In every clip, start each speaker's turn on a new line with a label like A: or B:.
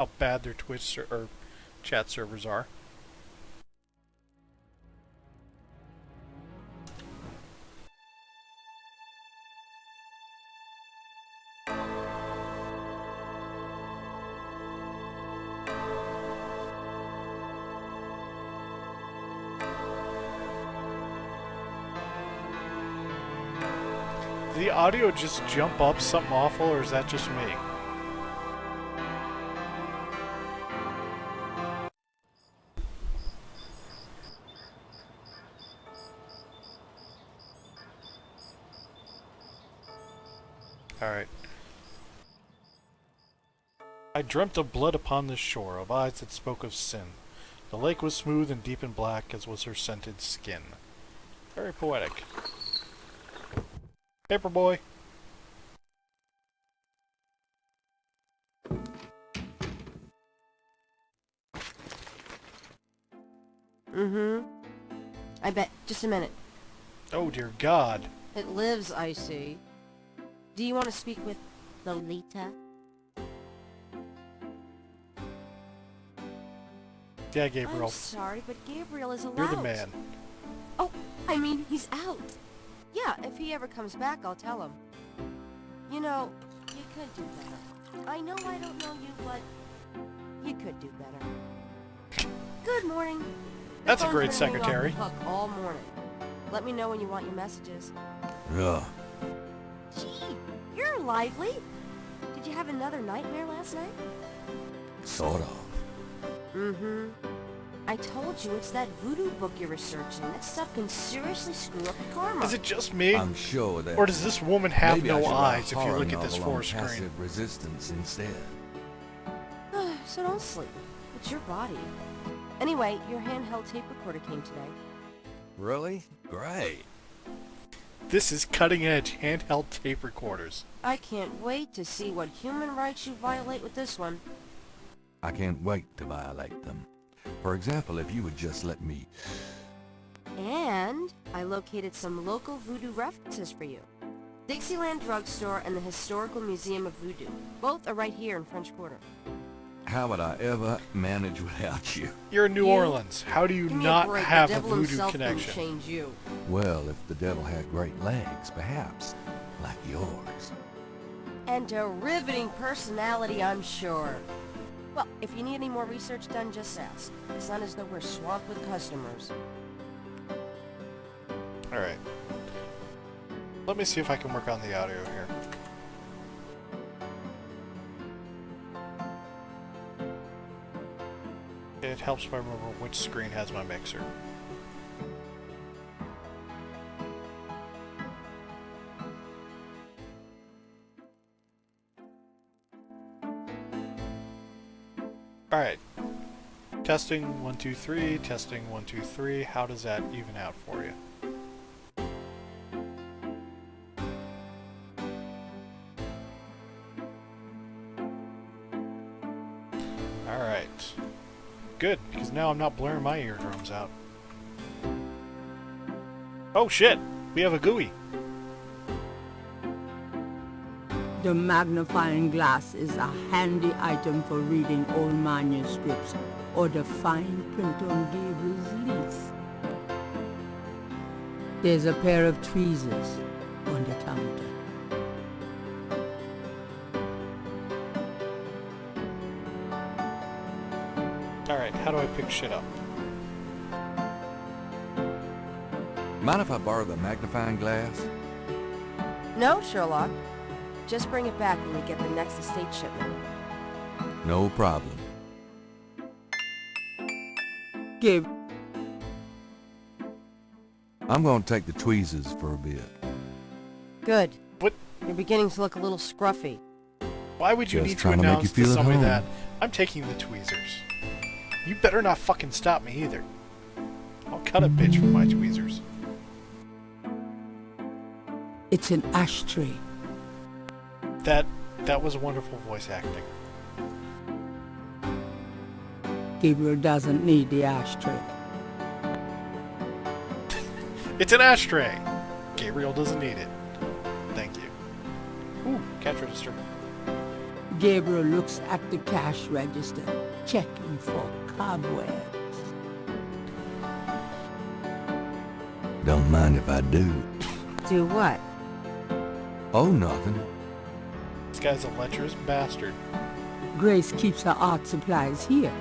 A: how bad their or chat servers are. Did the audio just jump up something awful, or is that just me? Alright. I dreamt of blood upon this shore, of eyes that spoke of sin. The lake was smooth and deep and black, as was her scented skin. Very poetic. Paperboy.
B: Mm-hmm. I bet. Just a minute.
A: Oh dear God.
B: It lives, I see. Do you want to speak with Lolita?
A: Yeah, Gabriel.
B: I'm sorry, but Gabriel is allowed.
A: You're the man.
B: Oh, I mean, he's out. Yeah, if he ever comes back, I'll tell him. You know, you could do better. I know I don't know you, but you could do better. Good morning.
A: That's a great secretary.
B: Hook all morning. Let me know when you want your messages.
C: Ugh.
B: Gee, you're lively. Did you have another nightmare last night?
C: Sort of.
B: Mm-hmm. I told you it's that voodoo book you're researching. That stuff can seriously screw up karma.
A: Is it just me?
C: I'm sure that.
A: Or does this woman have
C: maybe I
A: no
C: should
A: eyes if
C: write a
A: you
C: horror
A: look at this
C: novel on
A: four screen?
C: passive resistance instead.
B: So don't sleep. It's your body. Anyway, your handheld tape recorder came today.
C: Really? Great.
A: This is cutting edge handheld tape recorders.
B: I can't wait to see what human rights you violate with this one.
C: I can't wait to violate them. For example, if you would just let me...
B: And I located some local voodoo references for you. Dixieland Drugstore and the Historical Museum of Voodoo. Both are right here in French Quarter.
C: How would I ever manage without you?
A: You're in New
B: You-
A: Orleans. How do you
B: Give me
A: not
B: break.
A: have
B: The
A: a
B: devil
A: voodoo
B: himself couldn't
A: connection?
B: change you.
C: Well, if the devil had great legs, perhaps. Like yours.
B: And a riveting personality, I'm sure. Well, if you need any more research done, just ask. It's not as though we're swamped with customers.
A: Alright. Let me see if I can work on the audio here. It helps if I remember which screen has my mixer. Alright. Testing 1 2 3, testing 1 2 3. How does that even out for you? Alright. Good, because now I'm not blaring my eardrums out. Oh shit! We have a GUI.
D: The magnifying glass is a handy item for reading old manuscripts or the fine print on Gabriel's leaf. There's a pair of tweezers on the counter.
A: Alright, how do I pick shit up?
C: Mind if I borrow the magnifying glass?
B: No, Sherlock. Just bring it back when we get the next estate shipment.
C: No problem.
D: Gab,
C: I'm gonna take the tweezers for a bit.
B: Good.
A: What?
B: You're beginning to look a little scruffy.
A: Why would you
C: Just
A: need to
C: trying to make you
A: announce to
C: feel at
A: somebody
C: home.
A: that I'm taking the tweezers? You better not fucking stop me either. I'll cut a bitch for my tweezers.
D: it's an ashtray.
A: That was wonderful voice acting.
D: Gabriel doesn't need the ashtray.
A: It's an ashtray! Gabriel doesn't need it. Thank you. Ooh, cash register.
D: Gabriel looks at the cash register, checking for cobwebs.
C: Don't mind if I do.
B: Do what?
C: Oh, nothing.
A: This guy's a lecherous bastard.
D: Grace keeps her art supplies here.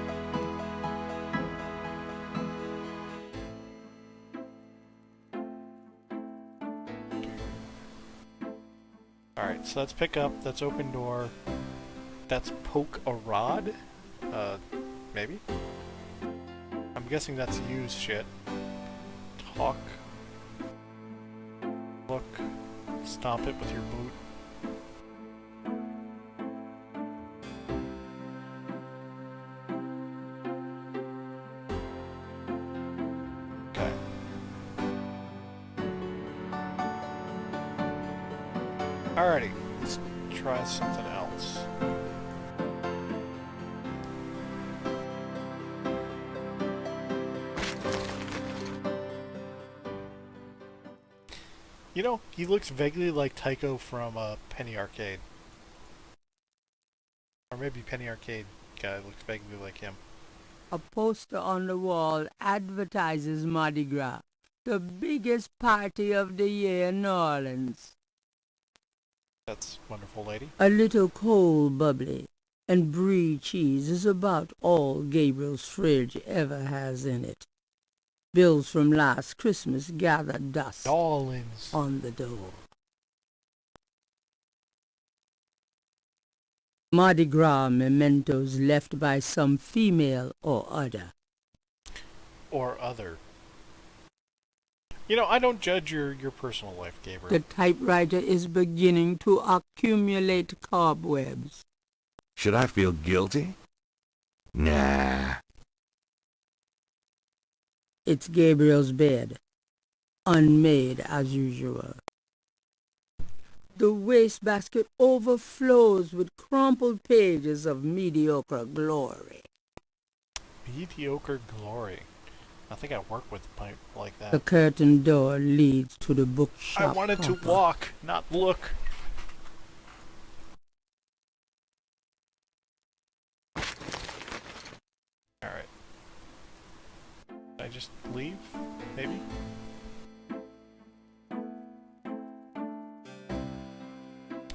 A: Alright, so that's pick up, that's open door, that's poke a rod? Maybe? I'm guessing that's use shit. Talk. Look. Stomp it with your boot. Okay. Alrighty, let's try something else. You know, he looks vaguely like Tycho from Penny Arcade. Or maybe Penny Arcade guy looks vaguely like him.
D: A poster on the wall advertises Mardi Gras, the biggest party of the year in New Orleans.
A: That's wonderful, lady.
D: A little cold bubbly and brie cheese is about all Gabriel's fridge ever has in it. Bills from last Christmas gather dust
A: Darlings.
D: on the door. Mardi Gras mementos left by some female or other.
A: Or other. You know, I don't judge your personal life, Gabriel.
D: The typewriter is beginning to accumulate cobwebs.
C: Should I feel guilty? Nah.
D: It's Gabriel's bed, unmade as usual. The wastebasket overflows with crumpled pages of mediocre glory.
A: Mediocre glory. I think I work with pipe like that.
D: The curtain door leads to the bookshop.
A: I wanted to
D: upper.
A: walk, not look. Alright. Did I just leave? Maybe?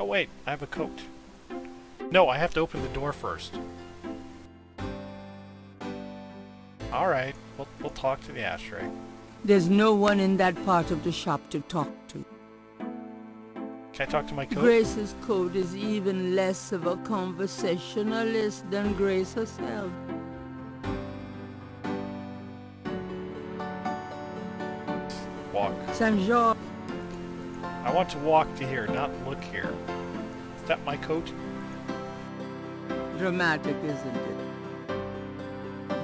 A: Oh wait, I have a coat. No, I have to open the door first. Alright, we'll talk to the ashtray.
D: There's no one in that part of the shop to talk to.
A: Can I talk to my coat?
D: Grace's coat is even less of a conversationalist than Grace herself.
A: Walk.
D: Saint George.
A: I want to walk to here, not look here. Is that my coat?
D: Dramatic, isn't it?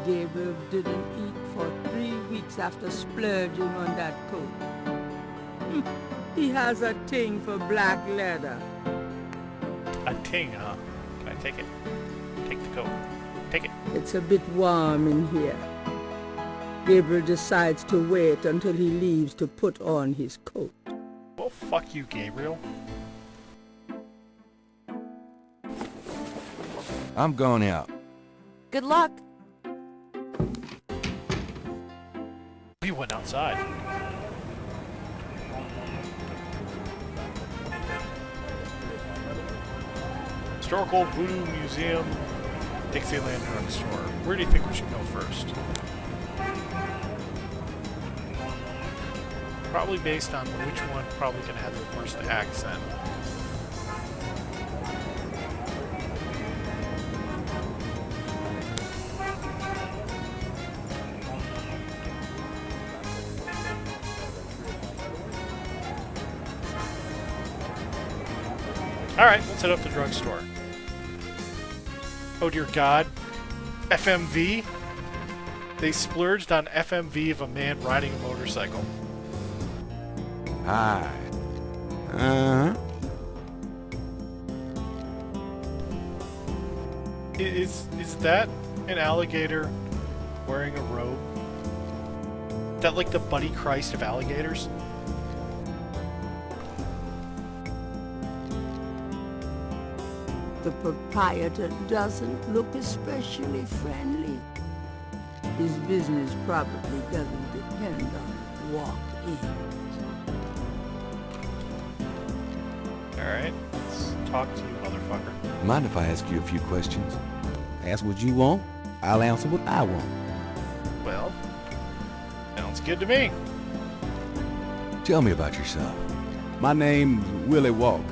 D: Gabriel didn't eat for 3 weeks after splurging on that coat. He has a thing for black leather.
A: A ting, huh? Can I take it? Take the coat. Take it.
D: It's a bit warm in here. Gabriel decides to wait until he leaves to put on his coat.
A: Well, fuck you, Gabriel.
C: I'm going out.
B: Good luck.
A: We went outside. Historical Voodoo Museum, Dixieland Drugstore. Where do you think we should go first? Probably based on which one probably gonna have the worst accent. Alright, let's head up to the drugstore. Oh dear God. FMV? They splurged on FMV of a man riding a motorcycle.
C: Hi. Uh-huh.
A: Is that an alligator wearing a robe? Is that like the Buddy Christ of alligators?
D: The proprietor doesn't look especially friendly. His business probably doesn't depend on walk-ins.
A: Alright, let's talk to you, motherfucker.
C: Mind if I ask you a few questions?
E: Ask what you want, I'll answer what I want.
A: Well, sounds good to me.
C: Tell me about yourself.
E: My name's Willie Walker.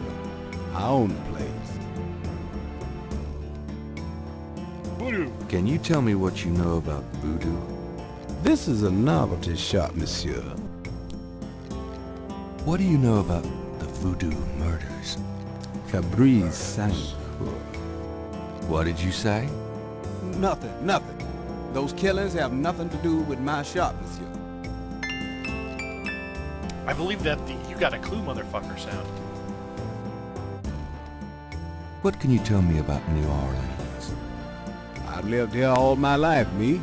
E: I own the place.
A: Voodoo.
C: Can you tell me what you know about voodoo?
E: This is a novelty shop, monsieur.
C: What do you know about the voodoo murders?
E: Cabri's Saint.
C: What did you say?
E: Nothing. Those killings have nothing to do with my shop, monsieur.
A: I believe that the "you got a clue, motherfucker" sound.
C: What can you tell me about New Orleans?
E: I've lived here all my life, me.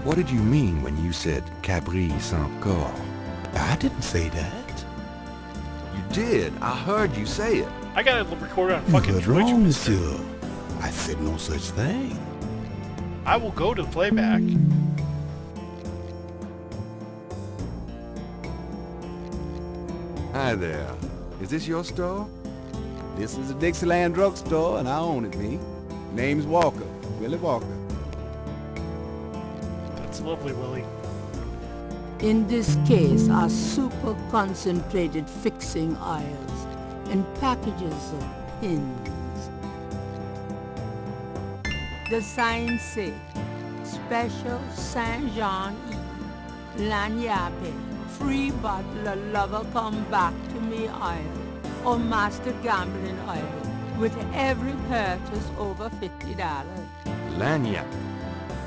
C: What did you mean when you said Cabri Saint Corps?
E: I didn't say that.
C: You did. I heard you say it.
A: I got it recorded on
E: You
A: fucking
E: heard
A: Twitch,
E: wrong,
A: mister.
E: monsieur. I said no such thing.
A: I will go to the playback.
C: Hi there. Is this your store?
E: This is a Dixieland drugstore, and I own it, me. Name's Walker. Willie Walker.
A: That's lovely, Willie.
D: In this case are super concentrated fixing oils and packages of pins. The signs say, Special Saint Jean E. Lagnappe, free bottle of lover come back to me oil or master gambling oil with every purchase over $50.
C: Lagnac.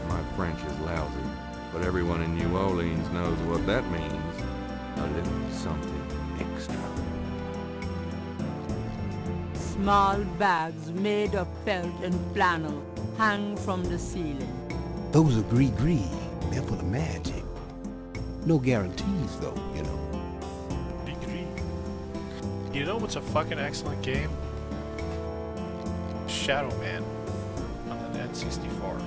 C: My French is lousy, but everyone in New Orleans knows what that means. A little something extra.
D: Small bags made of felt and flannel hang from the ceiling.
E: Those are gris-gris. They're full of magic. No guarantees, though, you know.
A: Degree. You know what's a fucking excellent game? Shadow Man on the N64.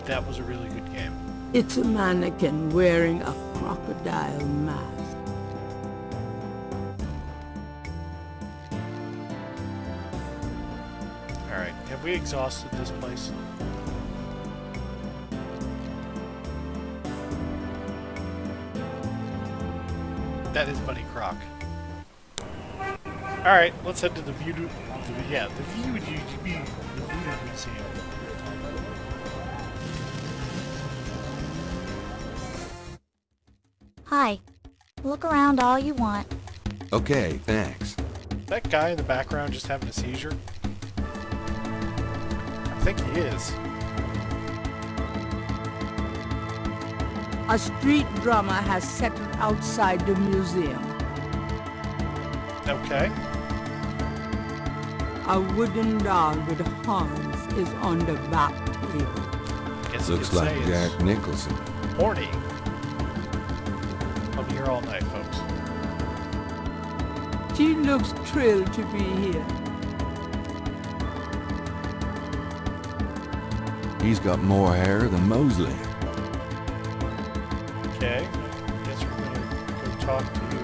A: That was a really good game.
D: It's a mannequin wearing a crocodile mask.
A: Alright, have we exhausted this place? That is Bunny Croc. Alright, let's head to the Voodoo... the Voodoo Museum.
F: Hi. Look around all you want.
C: Okay, thanks.
A: That guy in the background just having a seizure? I think he is.
D: A street drummer has settled outside the museum.
A: Okay.
D: A wooden doll with horns is on the back table.
A: Guess you
C: Looks
A: could
C: like
A: say
C: Jack
A: it's
C: Nicholson.
A: horny. I'll be here all night, folks.
D: She looks thrilled to be here.
C: He's got more hair than Mosley.
A: Okay. Guess we're gonna go talk to you.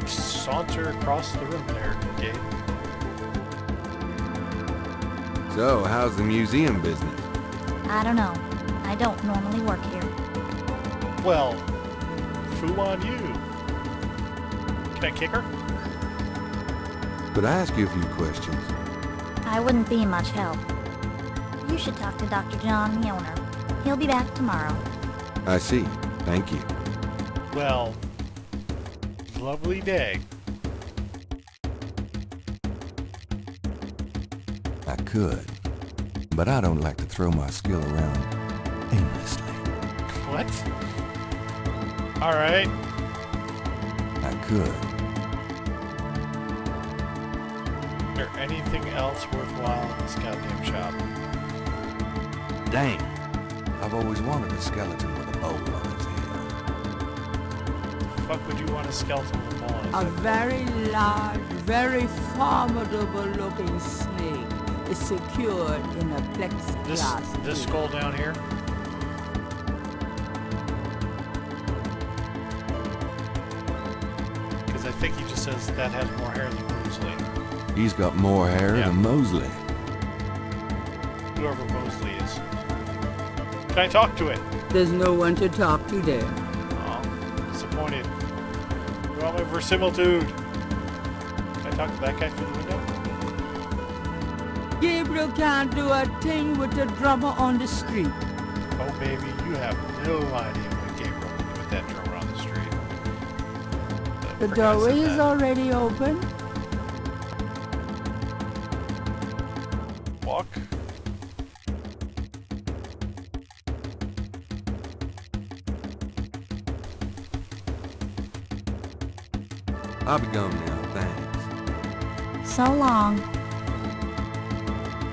A: Saunter across the room there, Gabe.
C: So, how's the museum business?
F: I don't know. I don't normally work here.
A: Well, foo on you. Can I kick her?
C: Could I ask you a few questions?
F: I wouldn't be much help. You should talk to Dr. John, the owner. He'll be back tomorrow.
C: I see. Thank you.
A: Well, lovely day.
C: I could, but I don't like to throw my skill around aimlessly.
A: What? Alright.
C: I could.
A: Is there anything else worthwhile in this goddamn shop?
C: Dang, I've always wanted a skeleton with a bowl on his head.
A: Fuck would you want a skeleton with a ball on his
D: A
A: head?
D: very large, very formidable-looking snake is secured in a plexiglass
A: This
D: cage.
A: skull down here? Because I think he just says that has more hair than Mosley.
C: He's got more hair
A: Yeah.
C: than Mosley.
A: Whoever Mosley is. Can I talk to it?
D: There's no one to talk to there.
A: Oh, disappointed. You want my verisimilitude? Can I talk to that guy through the window?
D: Gabriel can't do a thing with the drummer on the street.
A: Oh, baby, you have no idea what Gabriel would do with that drummer on the street.
D: The
A: Forget I
D: doorway
A: said
D: is
A: that.
D: already open.
A: Walk.
C: I'll be gone now, thanks.
F: So long.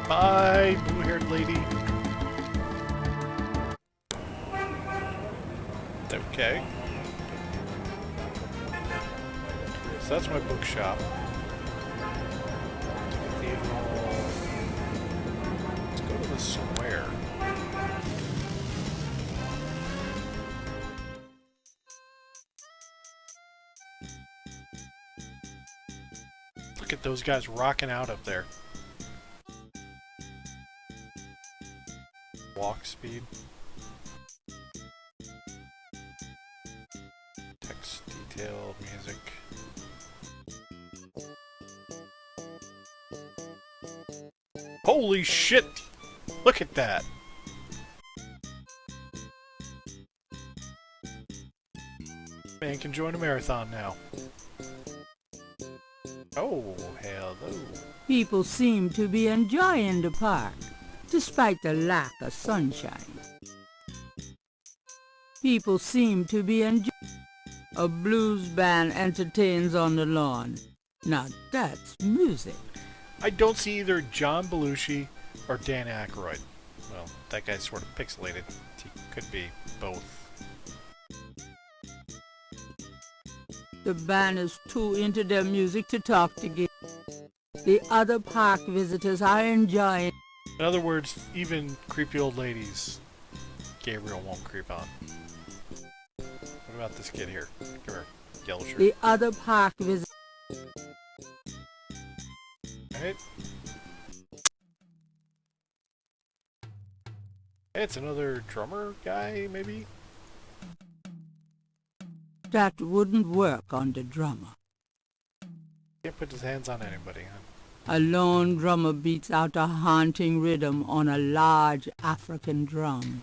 A: Bye, blue-haired lady. Okay. So that's my bookshop. Cathedral. Let's go to the square. Look at those guys rocking out up there. Walk speed. Text detailed music. Holy shit! Look at that! Man can join a marathon now. Oh, hello.
D: People seem to be enjoying the park, despite the lack of sunshine. People seem to be enjoying. A blues band entertains on the lawn. Now that's music.
A: I don't see either John Belushi or Dan Aykroyd. Well, that guy's sort of pixelated. He could be both.
D: The band is too into their music to talk together. The other park visitors are enjoying.
A: In other words, even creepy old ladies, Gabriel won't creep on. What about this kid here? Come here, yellow shirt.
D: The other park visitors.
A: Right? Hey, it's another drummer guy, maybe?
D: That wouldn't work on the drummer.
A: Can't put his hands on anybody, huh?
D: A lone drummer beats out a haunting rhythm on a large African drum.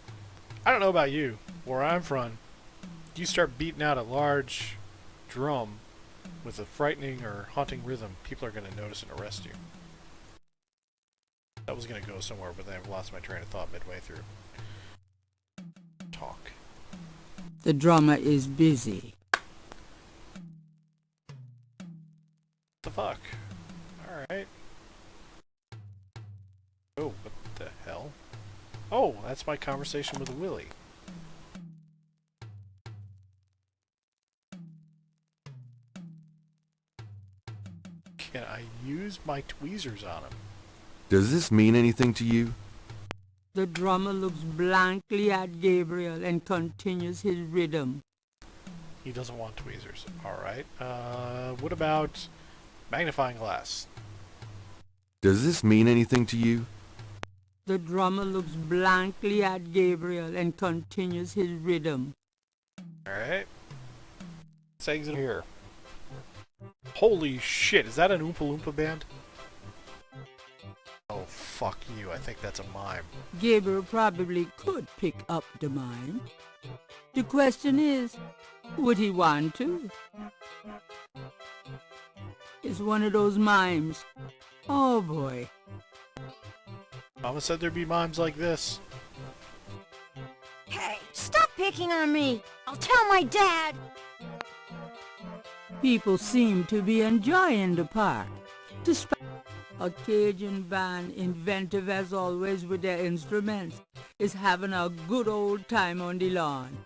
A: I don't know about you. Where I'm from, you start beating out a large drum with a frightening or haunting rhythm, people are going to notice and arrest you. That was going to go somewhere, but then I've lost my train of thought midway through. Talk.
D: The drummer is busy.
A: What the fuck? Alright. Oh, what the hell? Oh, that's my conversation with Willie. Can I use my tweezers on him?
C: Does this mean anything to you?
D: The drummer looks blankly at Gabriel and continues his rhythm.
A: He doesn't want tweezers. Alright. What about magnifying glass?
C: Does this mean anything to you?
D: The drummer looks blankly at Gabriel and continues his rhythm.
A: Alright. Let's exit here. Holy shit, is that an Oompa Loompa band? Oh, fuck you. I think that's a mime.
D: Gabriel probably could pick up the mime. The question is, would he want to? It's one of those mimes. Oh boy.
A: Mama said there'd be mimes like this.
B: Hey, stop picking on me! I'll tell my dad!
D: People seem to be enjoying the park, despite A Cajun band, inventive as always with their instruments, is having a good old time on the lawn.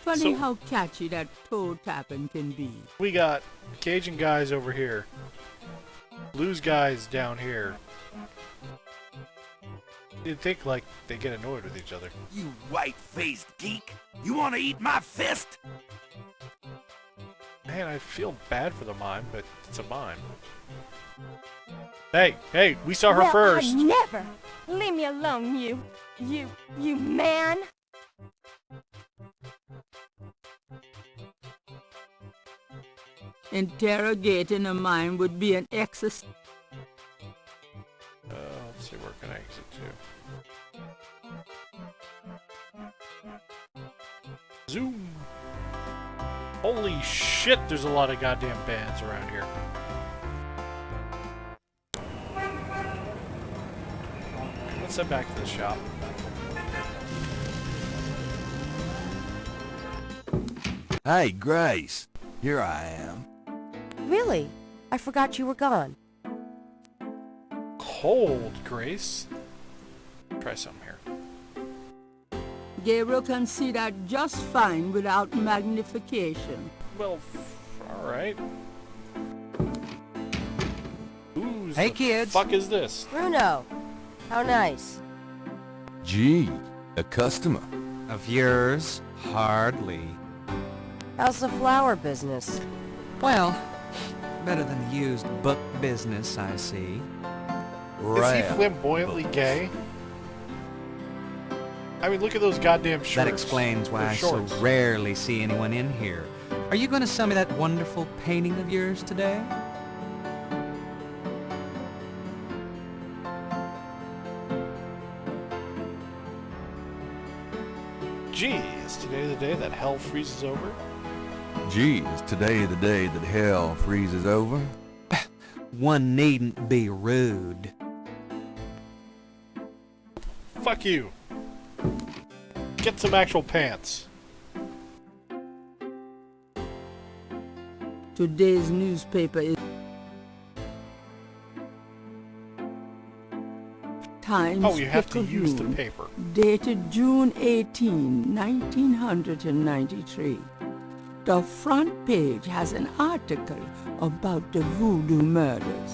D: Funny
A: So-
D: how catchy that toe tapping can be.
A: We got Cajun guys over here. Blues guys down here. You'd think, like, they get annoyed with each other.
G: You white-faced geek! You want to eat my fist?
A: Man, I feel bad for the mime, but it's a mime. Hey, we saw her
B: Well,
A: first!
B: I never! Leave me alone, you man!
D: Interrogating a mime would be an exercise.
A: Let's see, where can I exit to? Zoom! Holy shit, there's a lot of goddamn bands around here. Let's head back to the shop.
G: Hey, Grace. Here I am.
B: Really? I forgot you were gone.
A: Cold, Grace. Try some here.
D: Gabriel can see that just fine without magnification.
A: Well, alright. Who's
H: Hey,
A: the
H: kids.
A: fuck is this?
B: Bruno! How nice.
C: Gee, a customer.
H: Of yours? Hardly.
B: How's the flower business?
H: Well, better than the used book business, I see.
A: Is he flamboyantly gay? I mean, look at those goddamn shorts.
H: That explains why
A: They're
H: I so
A: shorts.
H: rarely see anyone in here. Are you going to sell me that wonderful painting of yours today?
A: Gee, is today the day that hell freezes over?
C: Gee, is today the day that hell freezes over?
H: One needn't be rude.
A: Fuck you. Get some actual pants.
D: Today's newspaper is Times
A: Oh, you have to use the
D: Picayune,
A: paper.
D: dated June 18, 1993. The front page has an article about the voodoo murders.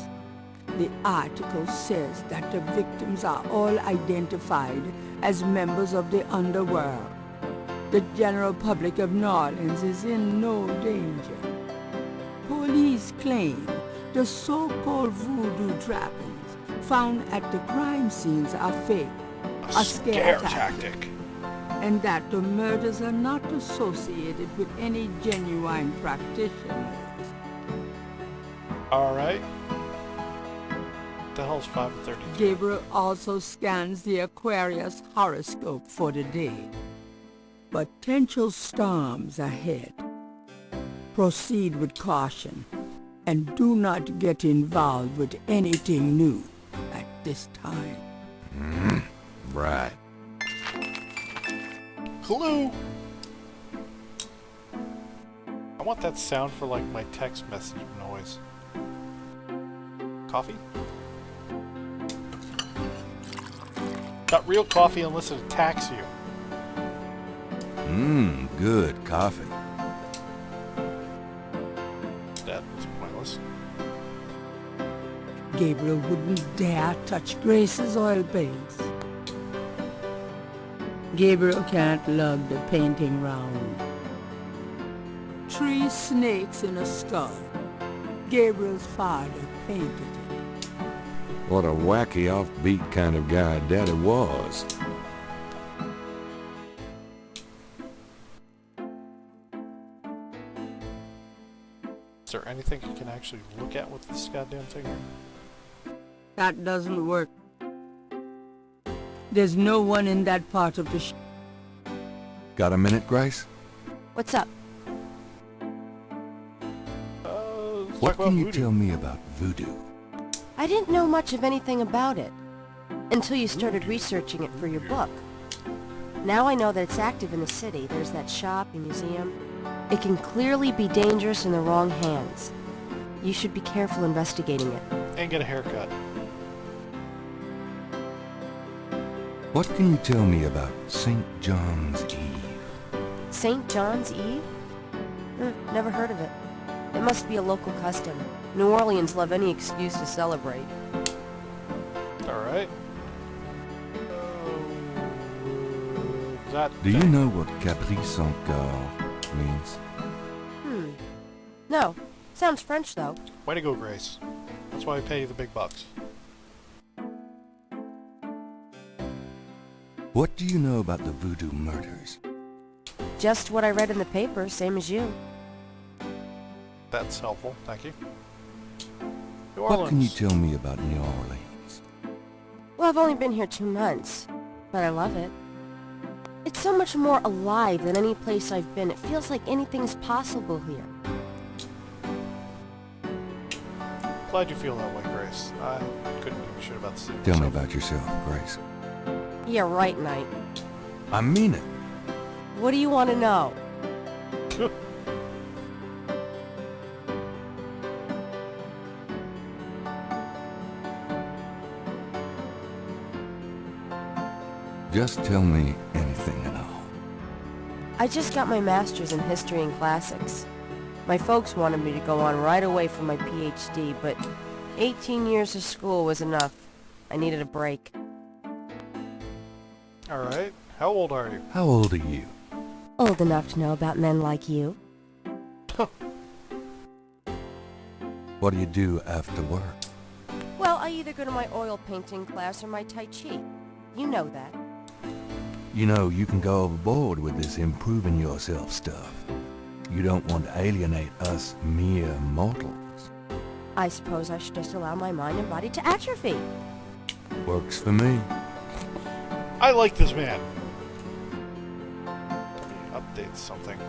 D: The article says that the victims are all identified as members of the underworld. The general public of New Orleans is in no danger. Police claim the so-called voodoo trappings found at the crime scenes are fake,
A: A scare tactic.
D: and that the murders are not associated with any genuine practitioners.
A: Alright. The hell's 5:30?
D: Gabriel also scans the Aquarius horoscope for the day. Potential storms ahead. Proceed with caution and do not get involved with anything new at this time.
C: Right.
A: Clue! I want that sound for like my text message noise. Coffee? Not real coffee unless it attacks you.
C: Good coffee.
A: That was pointless.
D: Gabriel wouldn't dare touch Grace's oil paints. Gabriel can't lug the painting round. 3 snakes in a skull. Gabriel's father painted it.
C: What a wacky offbeat kind of guy Daddy was.
A: Is there anything I can actually look at with this goddamn thing here?
D: That doesn't work. There's no one in that part of the
C: Got a minute, Grace?
B: What's up?
A: Let's
C: What
A: talk about
C: can you
A: voodoo.
C: tell me about voodoo?
B: I didn't know much of anything about it until you started researching it for your book. Now I know that it's active in the city. There's that shop and museum. It can clearly be dangerous in the wrong hands. You should be careful investigating it.
A: And get a haircut.
C: What can you tell me about St. John's Eve?
B: St. John's Eve? Never heard of it. It must be a local custom. New Orleans love any excuse to celebrate.
A: Alright. That
C: Do you
A: thing.
C: know what Caprice encore means?
B: No. Sounds French, though.
A: Way to go, Grace. That's why I pay you the big bucks.
C: What do you know about the voodoo murders?
B: Just what I read in the paper, same as you.
A: That's helpful, thank you. New
C: What can you
A: Orleans.
C: tell me about New Orleans?
B: Well, I've only been here 2 months, but I love it. It's so much more alive than any place I've been. It feels like anything's possible here.
A: Glad you feel that way, Grace. I couldn't give a shit about the city.
C: Tell me
A: myself.
C: about yourself, Grace.
B: Yeah, right, Knight.
C: I mean it.
B: What do you want to know?
C: Just tell me anything at all.
B: I just got my master's in history and classics. My folks wanted me to go on right away for my PhD, but 18 years of school was enough. I needed a break.
A: Alright. How old are you?
C: How old are you?
B: Old enough to know about men like you.
C: What do you do after work?
B: Well, I either go to my oil painting class or my Tai Chi. You know that.
C: You know, you can go overboard with this improving yourself stuff. You don't want to alienate us mere mortals.
B: I suppose I should just allow my mind and body to atrophy.
C: Works for me.
A: I like this man. Let me update something.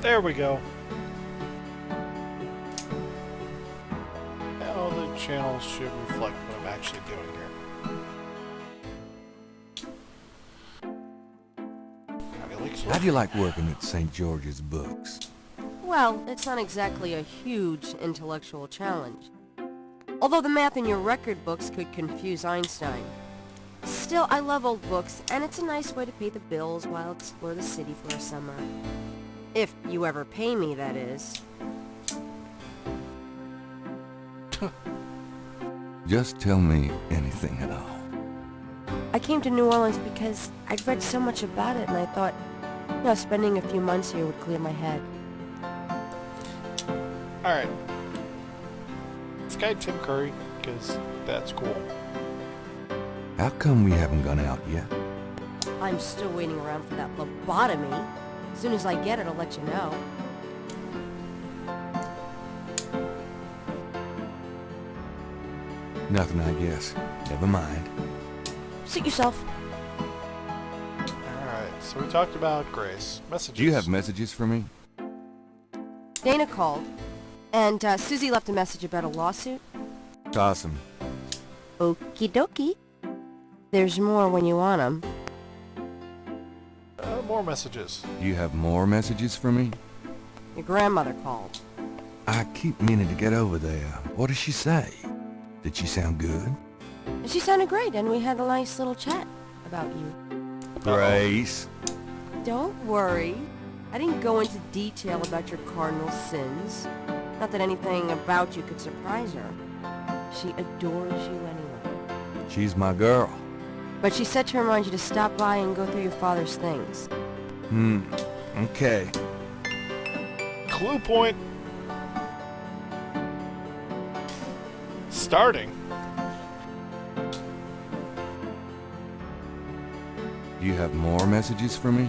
A: There we go. Now the channel should reflect what I'm actually doing here.
C: How do you like working at St. George's Books?
B: Well, it's not exactly a huge intellectual challenge. Although the math in your record books could confuse Einstein. Still, I love old books, and it's a nice way to pay the bills while I explore the city for a summer. If you ever pay me, that is.
C: Just tell me anything at all.
B: I came to New Orleans because I'd read so much about it, and I thought, spending a few months here would clear my head.
A: Alright. This guy Tim Curry, because that's cool.
C: How come we haven't gone out yet?
B: I'm still waiting around for that lobotomy. As soon as I get it, I'll let you know.
C: Nothing, I guess. Never mind.
B: Suit yourself.
A: Alright, so we talked about Grace. Messages.
C: Do you have messages for me?
B: Dana called, and Susie left a message about a lawsuit.
C: Awesome.
B: Okie dokie. There's more when you want 'em.
A: More messages.
C: Do you have more messages for me?
B: Your grandmother called.
C: I keep meaning to get over there. What does she say? Did she sound good?
B: She sounded great, and we had a nice little chat about you.
C: Grace.
B: Don't worry. I didn't go into detail about your cardinal sins. Not that anything about you could surprise her. She adores you anyway.
C: She's my girl.
B: But she said to remind you to stop by and go through your father's things.
C: Okay.
A: Clue point. Starting.
C: Do you have more messages for me?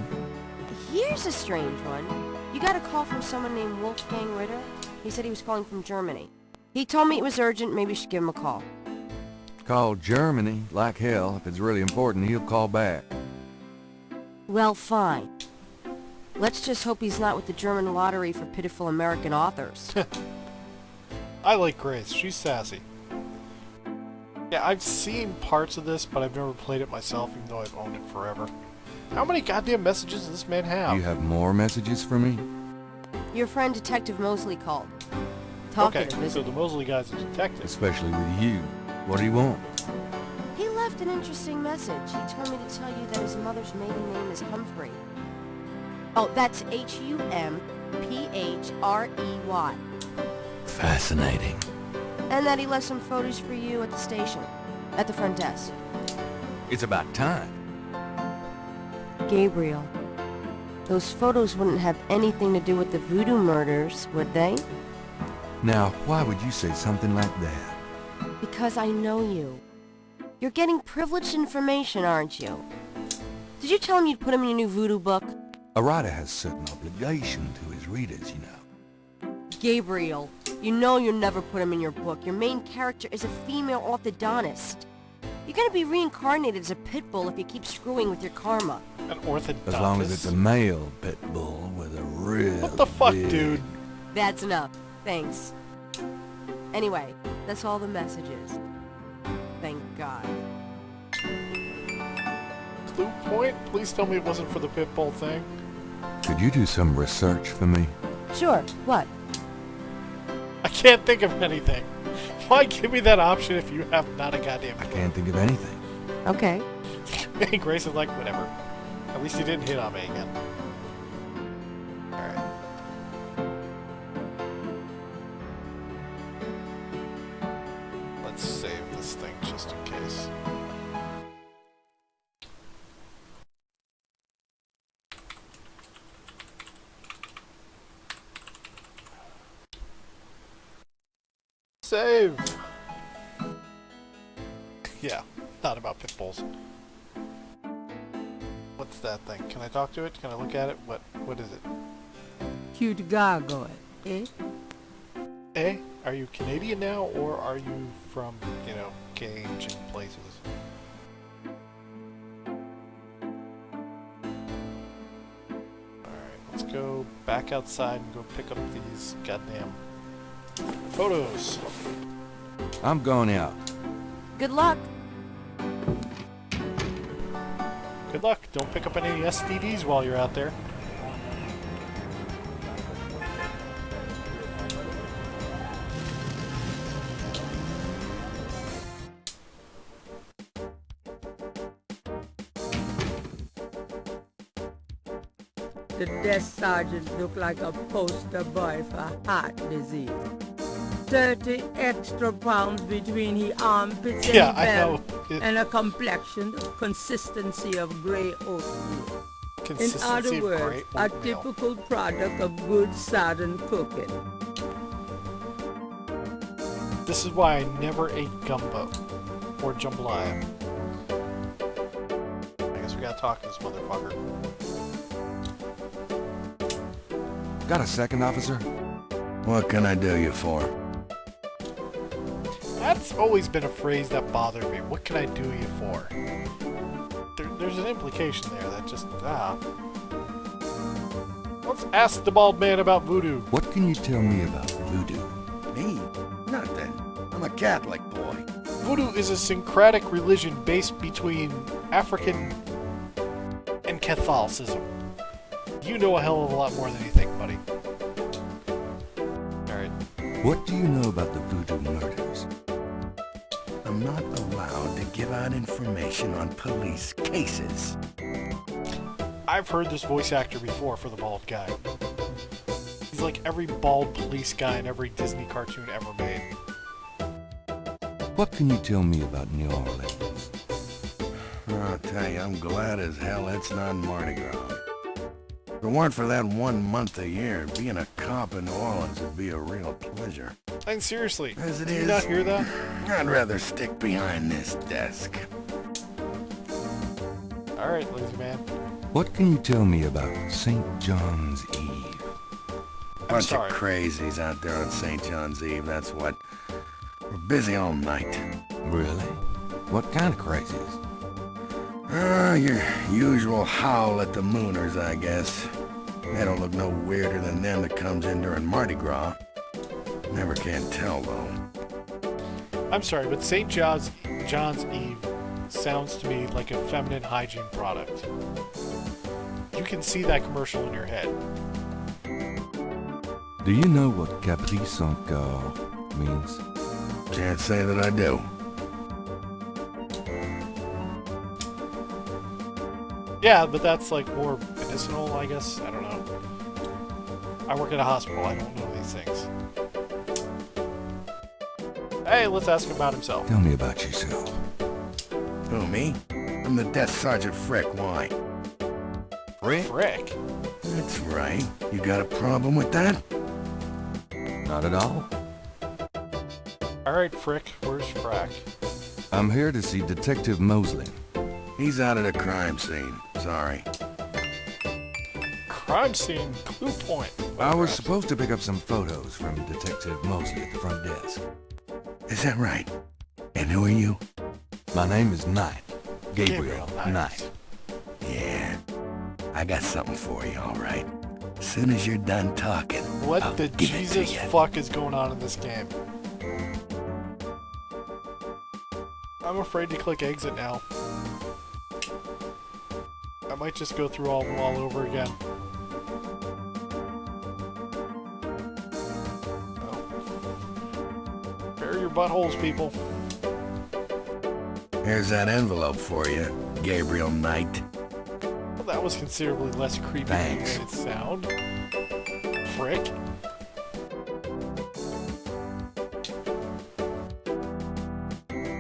B: Here's a strange one. You got a call from someone named Wolfgang Ritter? He said he was calling from Germany. He told me it was urgent, maybe you should give him a call.
C: Call Germany. Like hell. If it's really important, he'll call back.
B: Well, fine. Let's just hope he's not with the German lottery for pitiful American authors.
A: I like Grace. She's sassy. Yeah, I've seen parts of this, but I've never played it myself, even though I've owned it forever. How many goddamn messages does this man have?
C: You have more messages for me?
B: Your friend Detective Mosley called. Talkative,
A: Okay, so
B: isn't
A: the Mosley guy's a detective.
C: Especially with you. What do you want?
B: he? He left an interesting message. He told me to tell you that his mother's maiden name is Humphrey. Oh, that's Humphrey.
C: Fascinating.
B: And that he left some photos for you at the station. At the front desk.
C: It's about time.
B: Gabriel, those photos wouldn't have anything to do with the voodoo murders, would they?
C: Now, why would you say something like that?
B: Because I know you. You're getting privileged information, aren't you? Did you tell him you'd put him in your new voodoo book?
C: A writer has certain obligation to his readers, you know.
B: Gabriel, you know you'll never put him in your book. Your main character is a female orthodontist. You're gonna be reincarnated as a pit bull if you keep screwing with your karma.
A: An orthodontist.
C: As long as it's a male pit bull with a real
A: What the fuck,
C: big...
A: dude?
B: That's enough. Thanks. Anyway, that's all the messages. Thank God.
A: Clue point? Please tell me it wasn't for the pit bull thing.
C: Could you do some research for me?
B: Sure, what?
A: I can't think of anything. Why give me that option if you have not a goddamn
C: I
A: clue?
C: can't think of anything.
B: Okay.
A: And Grace is like, whatever. At least he didn't hit on me again. Alright. Let's save this thing just in case. Save! Yeah, not about pit bulls. What's that thing? Can I talk to it? Can I look at it? What is it?
D: Cute gargoyle, eh?
A: Eh? Are you Canadian now, or are you from, you know, ancient places? Alright, let's go back outside and go pick up these goddamn photos.
C: I'm going out.
B: Good luck.
A: Good luck. Don't pick up any STDs while you're out there.
D: The desk sergeant looked like a poster boy for heart disease. 30 extra pounds between his armpits and
A: Yeah,
D: his
A: I
D: belt,
A: know.
D: and a complexion, the consistency of grey oatmeal. In
A: Consistency
D: other
A: of
D: words,
A: great
D: a
A: oatmeal.
D: typical product of good southern cooking.
A: This is why I never ate gumbo or jambalaya. I guess we gotta talk to this motherfucker.
C: Got a second, officer?
E: What can I do you for?
A: That's always been a phrase that bothered me. What can I do you for? There's an implication there that just, Let's ask the bald man about voodoo.
C: What can you tell me about voodoo?
E: Me? Nothing. I'm a Catholic boy.
A: Voodoo is a syncretic religion based between African and Catholicism. You know a hell of a lot more than you think, buddy. Alright.
C: What do you know about the voodoo murders?
E: I'm not allowed to give out information on police cases.
A: I've heard this voice actor before for the bald guy. He's like every bald police guy in every Disney cartoon ever made.
C: What can you tell me about New Orleans?
E: I'll tell you, I'm glad as hell it's not Mardi Gras. If it weren't for that 1 month a year, being a cop in New Orleans would be a real pleasure.
A: And seriously,
E: As it
A: do you
E: is,
A: not hear that?
E: I'd rather stick behind this desk.
A: Alright, lazy man.
C: What can you tell me about St. John's Eve?
E: Bunch
A: sorry.
E: of crazies out there on St. John's Eve, that's what. We're busy all night.
C: Really? What kind of crazies?
E: Your usual howl at the mooners, I guess. They don't look no weirder than them that comes in during Mardi Gras. Never can tell, though.
A: I'm sorry, but St. John's Eve sounds to me like a feminine hygiene product. You can see that commercial in your head.
C: Do you know what Caprice encore means?
E: Can't say that I do.
A: Yeah, but that's like more medicinal, I guess. I don't know. I work at a hospital. I don't know these things. Hey, let's ask him about himself.
C: Tell me about yourself.
E: Who, me? I'm the Death Sergeant Frick. Why?
A: Frick?
E: That's right. You got a problem with that?
C: Not at all.
A: Alright, Frick. Where's Frack?
C: I'm here to see Detective Mosley.
E: He's out of the crime scene. Sorry.
A: Crime scene. Clue point.
C: I was supposed to pick up some photos from Detective Mosley at the front desk.
E: Is that right? And who are you?
C: My name is Knight. Gabriel
A: Knight.
C: Knight.
E: Yeah. I got something for you, all right. As soon as you're done talking,
A: What
E: I'll
A: the
E: give it to
A: Jesus
E: you.
A: fuck is going on in this game? I'm afraid to click exit now. I might just go through all of them all over again. Oh. Bury your buttholes, people.
E: Here's that envelope for you, Gabriel Knight.
A: Well, that was considerably less creepy
C: Thanks.
A: than it sound. Frick.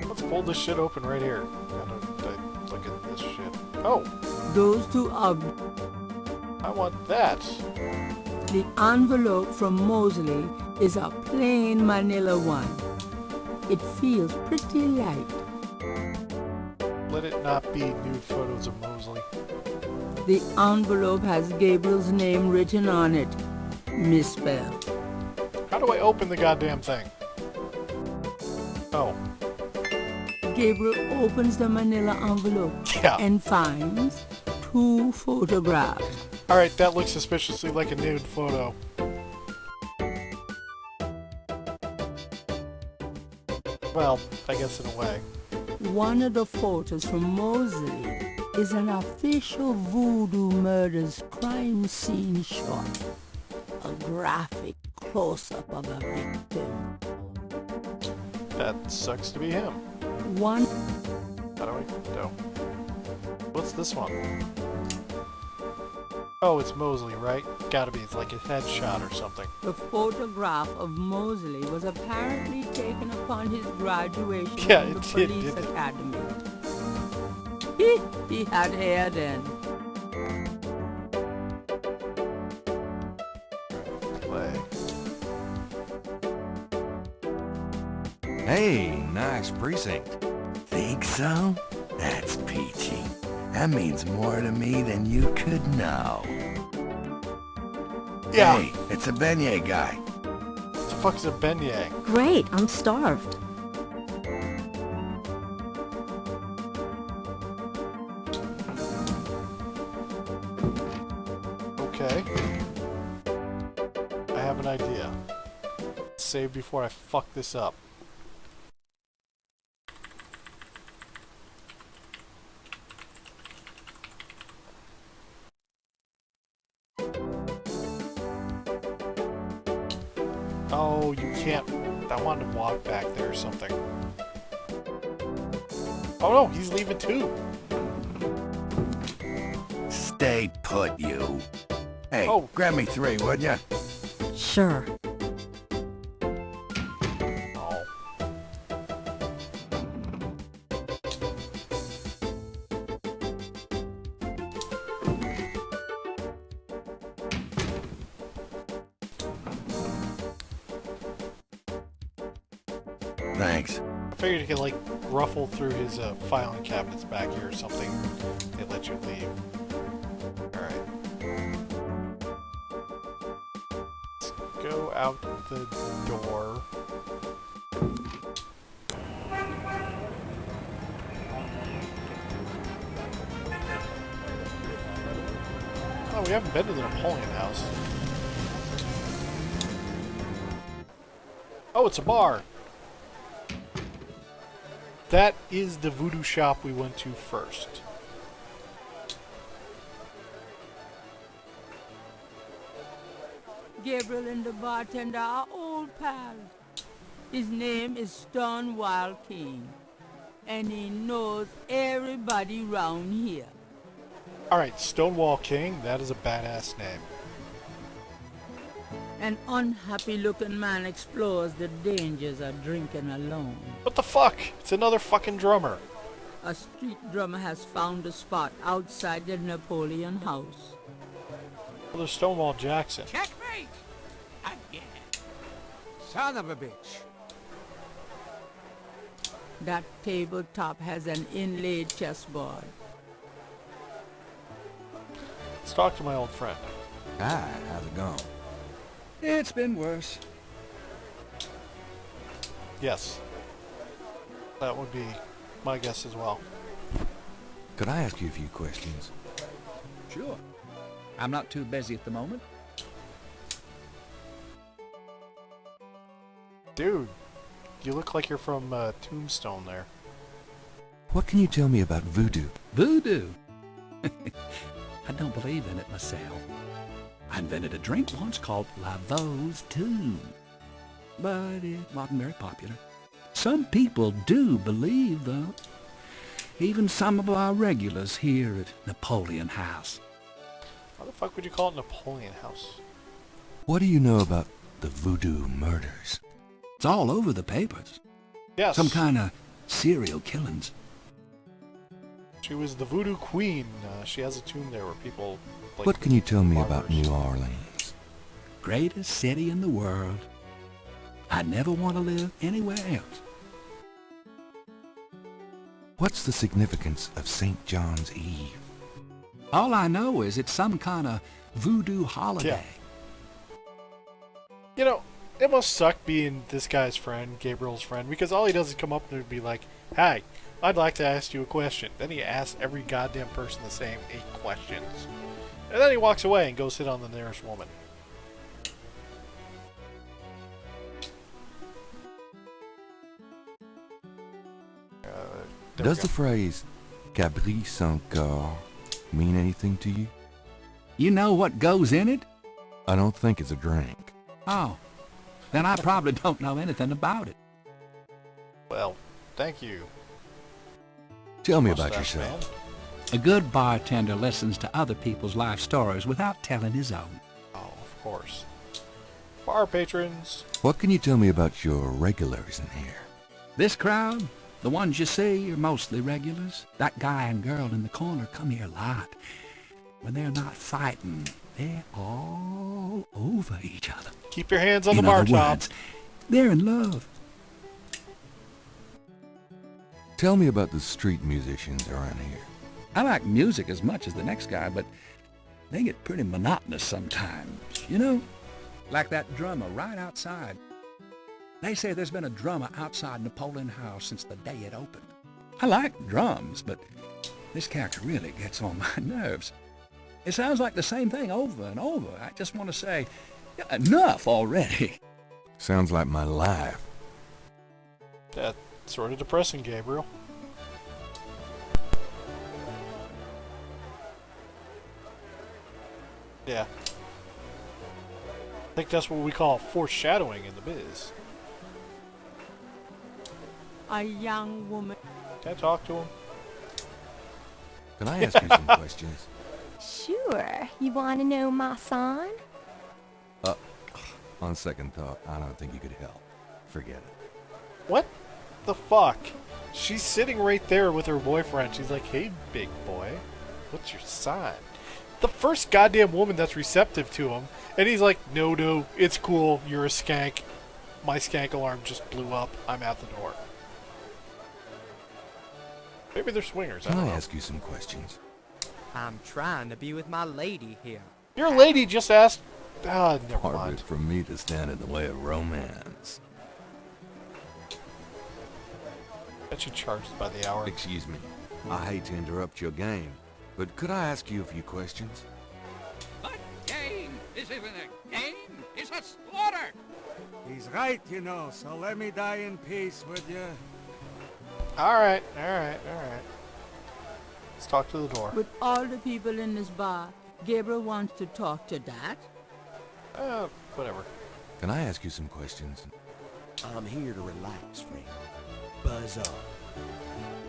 A: Let's pull this shit open right here. Gotta look at this shit. Oh,
D: Those two are
A: I want that.
D: the envelope from Mosley is a plain manila one. It feels pretty light.
A: Let it not be nude photos of Mosley.
D: The envelope has Gabriel's name written on it, misspelled.
A: How do I open the goddamn thing? Oh,
D: Gabriel opens the manila envelope
A: yeah.
D: and finds 2 photographs.
A: Alright, that looks suspiciously like a nude photo. Well, I guess in a way.
D: One of the photos from Mosley is an official Voodoo Murders crime scene shot. A graphic close-up of a victim.
A: That sucks to be him.
D: One
A: How do I go? What's this one? Oh, it's Mosley, right? Gotta be. It's like a headshot or something.
D: The photograph of Mosley was apparently taken upon his graduation
A: Yeah,
D: from
A: it
D: the
A: did,
D: police
A: didn't it?
D: academy. He had hair then.
A: Play.
C: Hey, nice precinct.
E: Think so? That's peachy. That means more to me than you could know.
A: Yeah.
E: Hey, it's a beignet guy.
A: What the fuck is a beignet?
F: Great, I'm starved.
A: Okay. I have an idea. Save before I fuck this up. Oh, you can't. I wanted to walk back there or something. Oh no, he's leaving too.
E: Stay put, you. Hey,
A: Oh.
E: grab me 3, would ya?
F: Sure.
A: Oh.
E: Thanks.
A: I figured you could like ruffle through his filing cabinets back here or something. They let you leave. Alright. Let's go out the door. Oh, we haven't been to the Napoleon house. Oh, it's a bar. That is the voodoo shop we went to first.
D: Gabriel and the bartender are old pals. His name is Stonewall King, and he knows everybody round here.
A: Alright, Stonewall King, that is a badass name.
D: An unhappy-looking man explores the dangers of drinking alone.
A: What the fuck? It's another fucking drummer.
D: A street drummer has found a spot outside the Napoleon House.
A: Well, there's Stonewall Jackson.
G: Checkmate! Again.
H: Son of a bitch.
D: That tabletop has an inlaid chessboard.
A: Let's talk to my old friend.
C: Hi, how's it going?
H: It's been worse.
A: Yes. That would be my guess as well.
C: Could I ask you a few questions?
H: Sure. I'm not too busy at the moment.
A: Dude, you look like you're from Tombstone there.
C: What can you tell me about voodoo?
I: Voodoo? I don't believe in it myself. I invented a drink once called Laveau's Tomb, but it wasn't very popular. Some people do believe, though. Even some of our regulars here at Napoleon House.
A: Why the fuck would you call it Napoleon House?
C: What do you know about the voodoo murders?
I: It's all over the papers.
A: Yes.
I: Some kind of serial killings.
A: She was the voodoo queen. She has a tomb there where people... Like,
C: What can you tell me about
A: martyrs.
C: New Orleans?
I: Greatest city in the world. I'd never want to live anywhere else.
C: What's the significance of St. John's Eve?
I: All I know is it's some kind of voodoo holiday.
A: You know, it must suck being this guy's friend, Gabriel's friend, because all he does is come up and be like, "Hey, I'd like to ask you a question." Then he asks every goddamn person the same 8 questions. And then he walks away and goes hit on the nearest woman.
C: Does the phrase Gabriel sans corps mean anything to you?
I: You know what goes in it?
C: I don't think it's a drink.
I: Oh, then I probably don't know anything about it.
A: Well, thank you.
C: Tell me about
A: Mustache
C: yourself.
A: man.
I: A good bartender listens to other people's life stories without telling his own.
A: Oh, of course. Bar patrons.
C: What can you tell me about your regulars in here?
I: This crowd, the ones you see, are mostly regulars. That guy and girl in the corner come here a lot. When they're not fighting, they're all over each other.
A: Keep your hands on the
I: In
A: bar
I: other
A: top.
I: words, they're in love.
C: Tell me about the street musicians around here.
I: I like music as much as the next guy, but they get pretty monotonous sometimes, you know? Like that drummer right outside. They say there's been a drummer outside Napoleon House since the day it opened. I like drums, but this character really gets on my nerves. It sounds like the same thing over and over. I just want to say, enough already.
C: Sounds like my life.
A: That's sort of depressing, Gabriel. Yeah. I think that's what we call foreshadowing in the biz.
D: A young woman.
A: Can I talk to him?
C: Can I ask you some questions?
J: Sure. You want to know my son?
C: On second thought, I don't think you could help. Forget it.
A: What the fuck? She's sitting right there with her boyfriend. She's like, "Hey, big boy, what's your sign?" The first goddamn woman that's receptive to him. And he's like, no, it's cool. You're a skank. My skank alarm just blew up. I'm out the door. Maybe they're swingers. I
C: Can
A: don't
C: I
A: know.
C: ask you some questions?
K: I'm trying to be with my lady here.
A: Your lady just asked... Ah, never
C: Hard
A: mind.
C: for me to stand in the way of romance.
A: Bet you charged by the hour.
C: Excuse me. I hate to interrupt your game, but could I ask you a few questions?
G: What game? Is even a game? It's a slaughter!
L: He's right, you know, so let me die in peace, would you?
A: Alright, alright, alright. Let's talk to the door.
D: With all the people in this bar, Gabriel wants to talk to that?
A: Whatever.
C: Can I ask you some questions?
G: I'm here to relax, friend. Buzz off.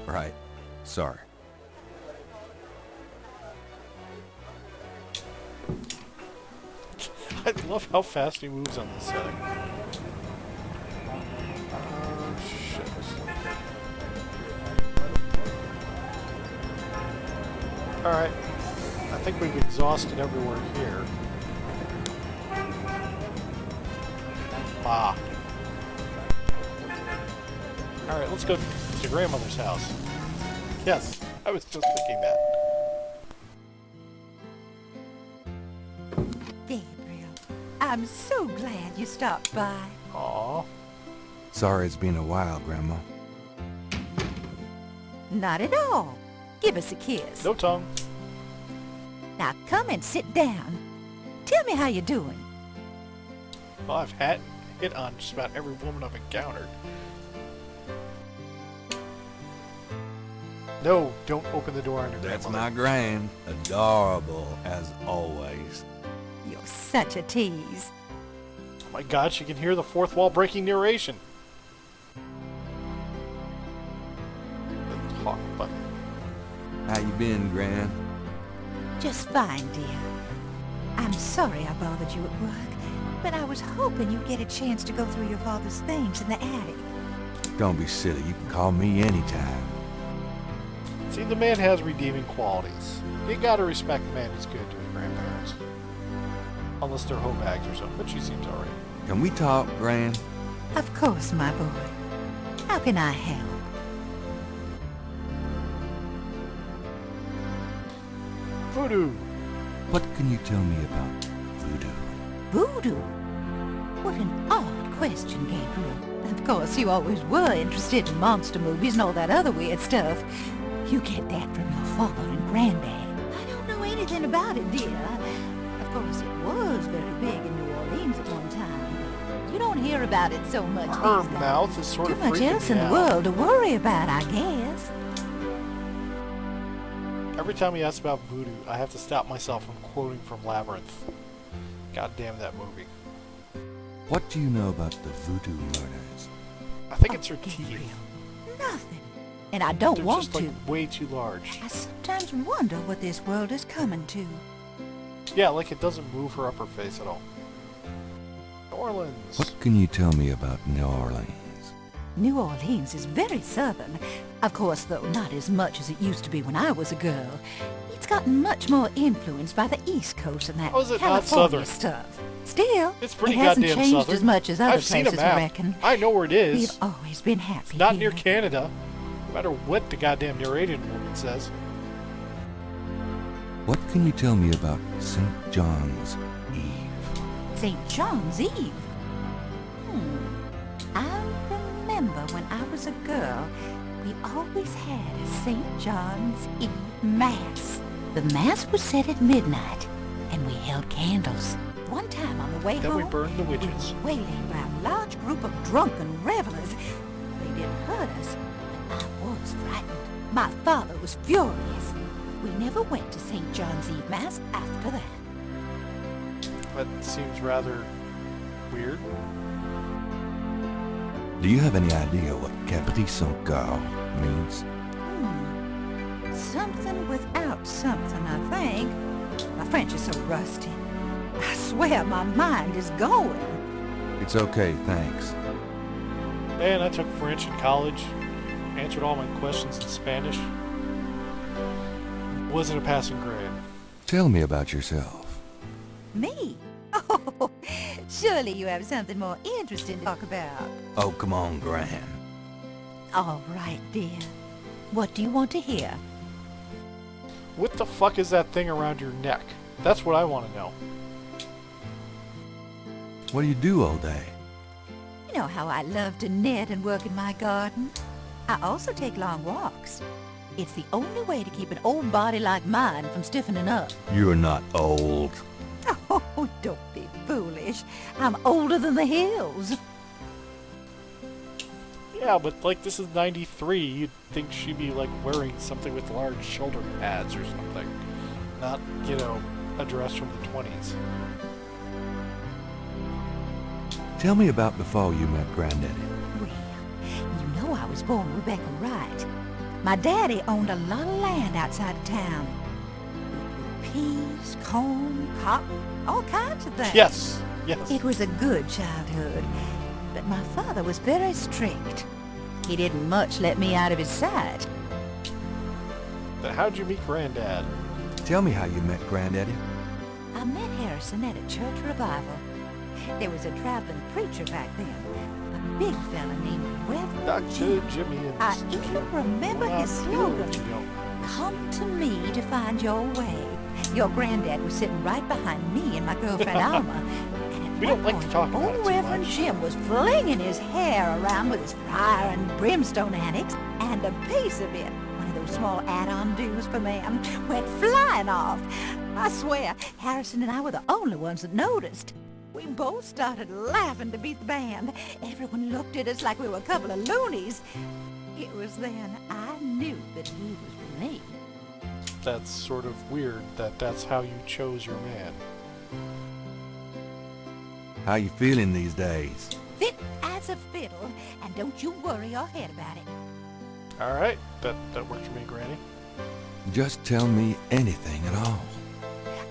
C: Right. Sorry.
A: I love how fast he moves on this setting. Shit. Alright. I think we've exhausted everywhere here. Ah. Alright, let's go to grandmother's house. Yes, I was just thinking that.
L: Gabriel, I'm so glad you stopped by.
A: Aw.
C: Sorry it's been a while, Grandma.
L: Not at all. Give us a kiss.
A: No tongue.
L: Now come and sit down. Tell me how you're doing.
A: Well, I've hit on just about every woman I've encountered. No, don't open the door on your
C: That's
A: grandmother.
C: my gran. Adorable, as always.
L: You're such a tease.
A: Oh my god, she can hear the fourth wall breaking narration. The talk button.
C: How you been, Gran?
L: Just fine, dear. I'm sorry I bothered you at work, but I was hoping you'd get a chance to go through your father's things in the attic.
C: Don't be silly. You can call me anytime.
A: See, the man has redeeming qualities. You gotta respect the man who's good to his grandparents. Unless they're hoe bags or something, but she seems alright.
C: Can we talk, Gran?
L: Of course, my boy. How can I help?
A: Voodoo!
C: What can you tell me about voodoo?
L: Voodoo? What an odd question, Gabriel. Of course, you always were interested in monster movies and all that other weird stuff. You get that from your father and granddad. I don't know anything about it, dear. Of course, it was very big in New Orleans at one time. You don't hear about it so much
A: Her
L: these days.
A: mouth is sort
L: Too
A: of
L: much
A: freaking
L: else
A: me
L: in the
A: out.
L: world to worry about, I guess.
A: Every time he asks about voodoo, I have to stop myself from quoting from Labyrinth. God damn that movie.
C: What do you know about the voodoo murders?
A: I think it's her
L: Gabriel,
A: teeth.
L: nothing. And I don't
A: They're
L: want
A: just
L: to.
A: like way too large.
L: I sometimes wonder what this world is coming to.
A: Yeah, like it doesn't move her upper face at all. New Orleans.
C: What can you tell me about New Orleans?
L: New Orleans is very southern. Of course, though, not as much as it used to be when I was a girl. It's gotten much more influenced by the East Coast and that
A: How is it not
L: California
A: southern?
L: stuff. Still,
A: It's pretty
L: it hasn't
A: goddamn
L: changed
A: southern.
L: as much as other
A: I've seen a
L: places, I
A: map.
L: reckon.
A: I know where it is.
L: We've always been happy
A: Not
L: here.
A: near Canada. No matter what the goddamn narrated woman says.
C: What can you tell me about St. John's Eve?
L: St. John's Eve? I remember when I was a girl, we always had a St. John's Eve Mass. The Mass was said at midnight, and we held candles. One time on the way
A: Then
L: home,
A: we burned the witches.
L: we were waylaid by a large group of drunken revelers. They didn't hurt us, but I was frightened. My father was furious. We never went to St. John's Eve Mass after that.
A: That seems rather weird.
C: Do you have any idea what Capri Saint-Gall means?
L: Something without something, I think. My French is so rusty. I swear my mind is going.
C: It's okay, thanks.
A: And I took French in college. Answered all my questions in Spanish. Wasn't a passing grade.
C: Tell me about yourself.
L: Me? Oh, surely you have something more interesting to talk about.
C: Oh, come on, Gran.
L: All right, dear. What do you want to hear?
A: What the fuck is that thing around your neck? That's what I want to know.
C: What do you do all day?
L: You know how I love to knit and work in my garden. I also take long walks. It's the only way to keep an old body like mine from stiffening up.
C: You're not old.
L: Oh, don't be foolish. I'm older than the hills.
A: Yeah, but like this is 93. You'd think she'd be like wearing something with large shoulder pads or something. Not, you know, a dress from the 20s.
C: Tell me about before you met Granddaddy.
L: Well, you know I was born Rebecca Wright. My daddy owned a lot of land outside of town. We grew peas, corn, cotton, all kinds of things.
A: Yes, yes.
L: It was a good childhood, but my father was very strict. He didn't much let me out of his sight.
A: Then how'd you meet Granddad?
C: Tell me how you met Granddaddy.
L: I met Harrison at a church revival. There was a traveling preacher back then, a big fella named Reverend
A: Dr.
L: Jim.
A: Jimmy and
L: I even remember his slogan,
A: you don't.
L: "Come to me to find your way." Your granddad was sitting right behind me and my girlfriend Alma. And at
A: We
L: one
A: don't like to
L: point,
A: talk about
L: old
A: it too
L: Reverend
A: much.
L: Jim was flinging his hair around with his fire and brimstone annex, and a piece of it, one of those small add-on do's for man, went flying off. I swear, Harrison and I were the only ones that noticed. We both started laughing to beat the band. Everyone looked at us like we were a couple of loonies. It was then I knew that he was with me.
A: That's sort of weird that that's how you chose your man.
C: How you feeling these days?
L: Fit as a fiddle, and don't you worry your head about it.
A: Alright, that works for me, Granny.
C: Just tell me anything at all.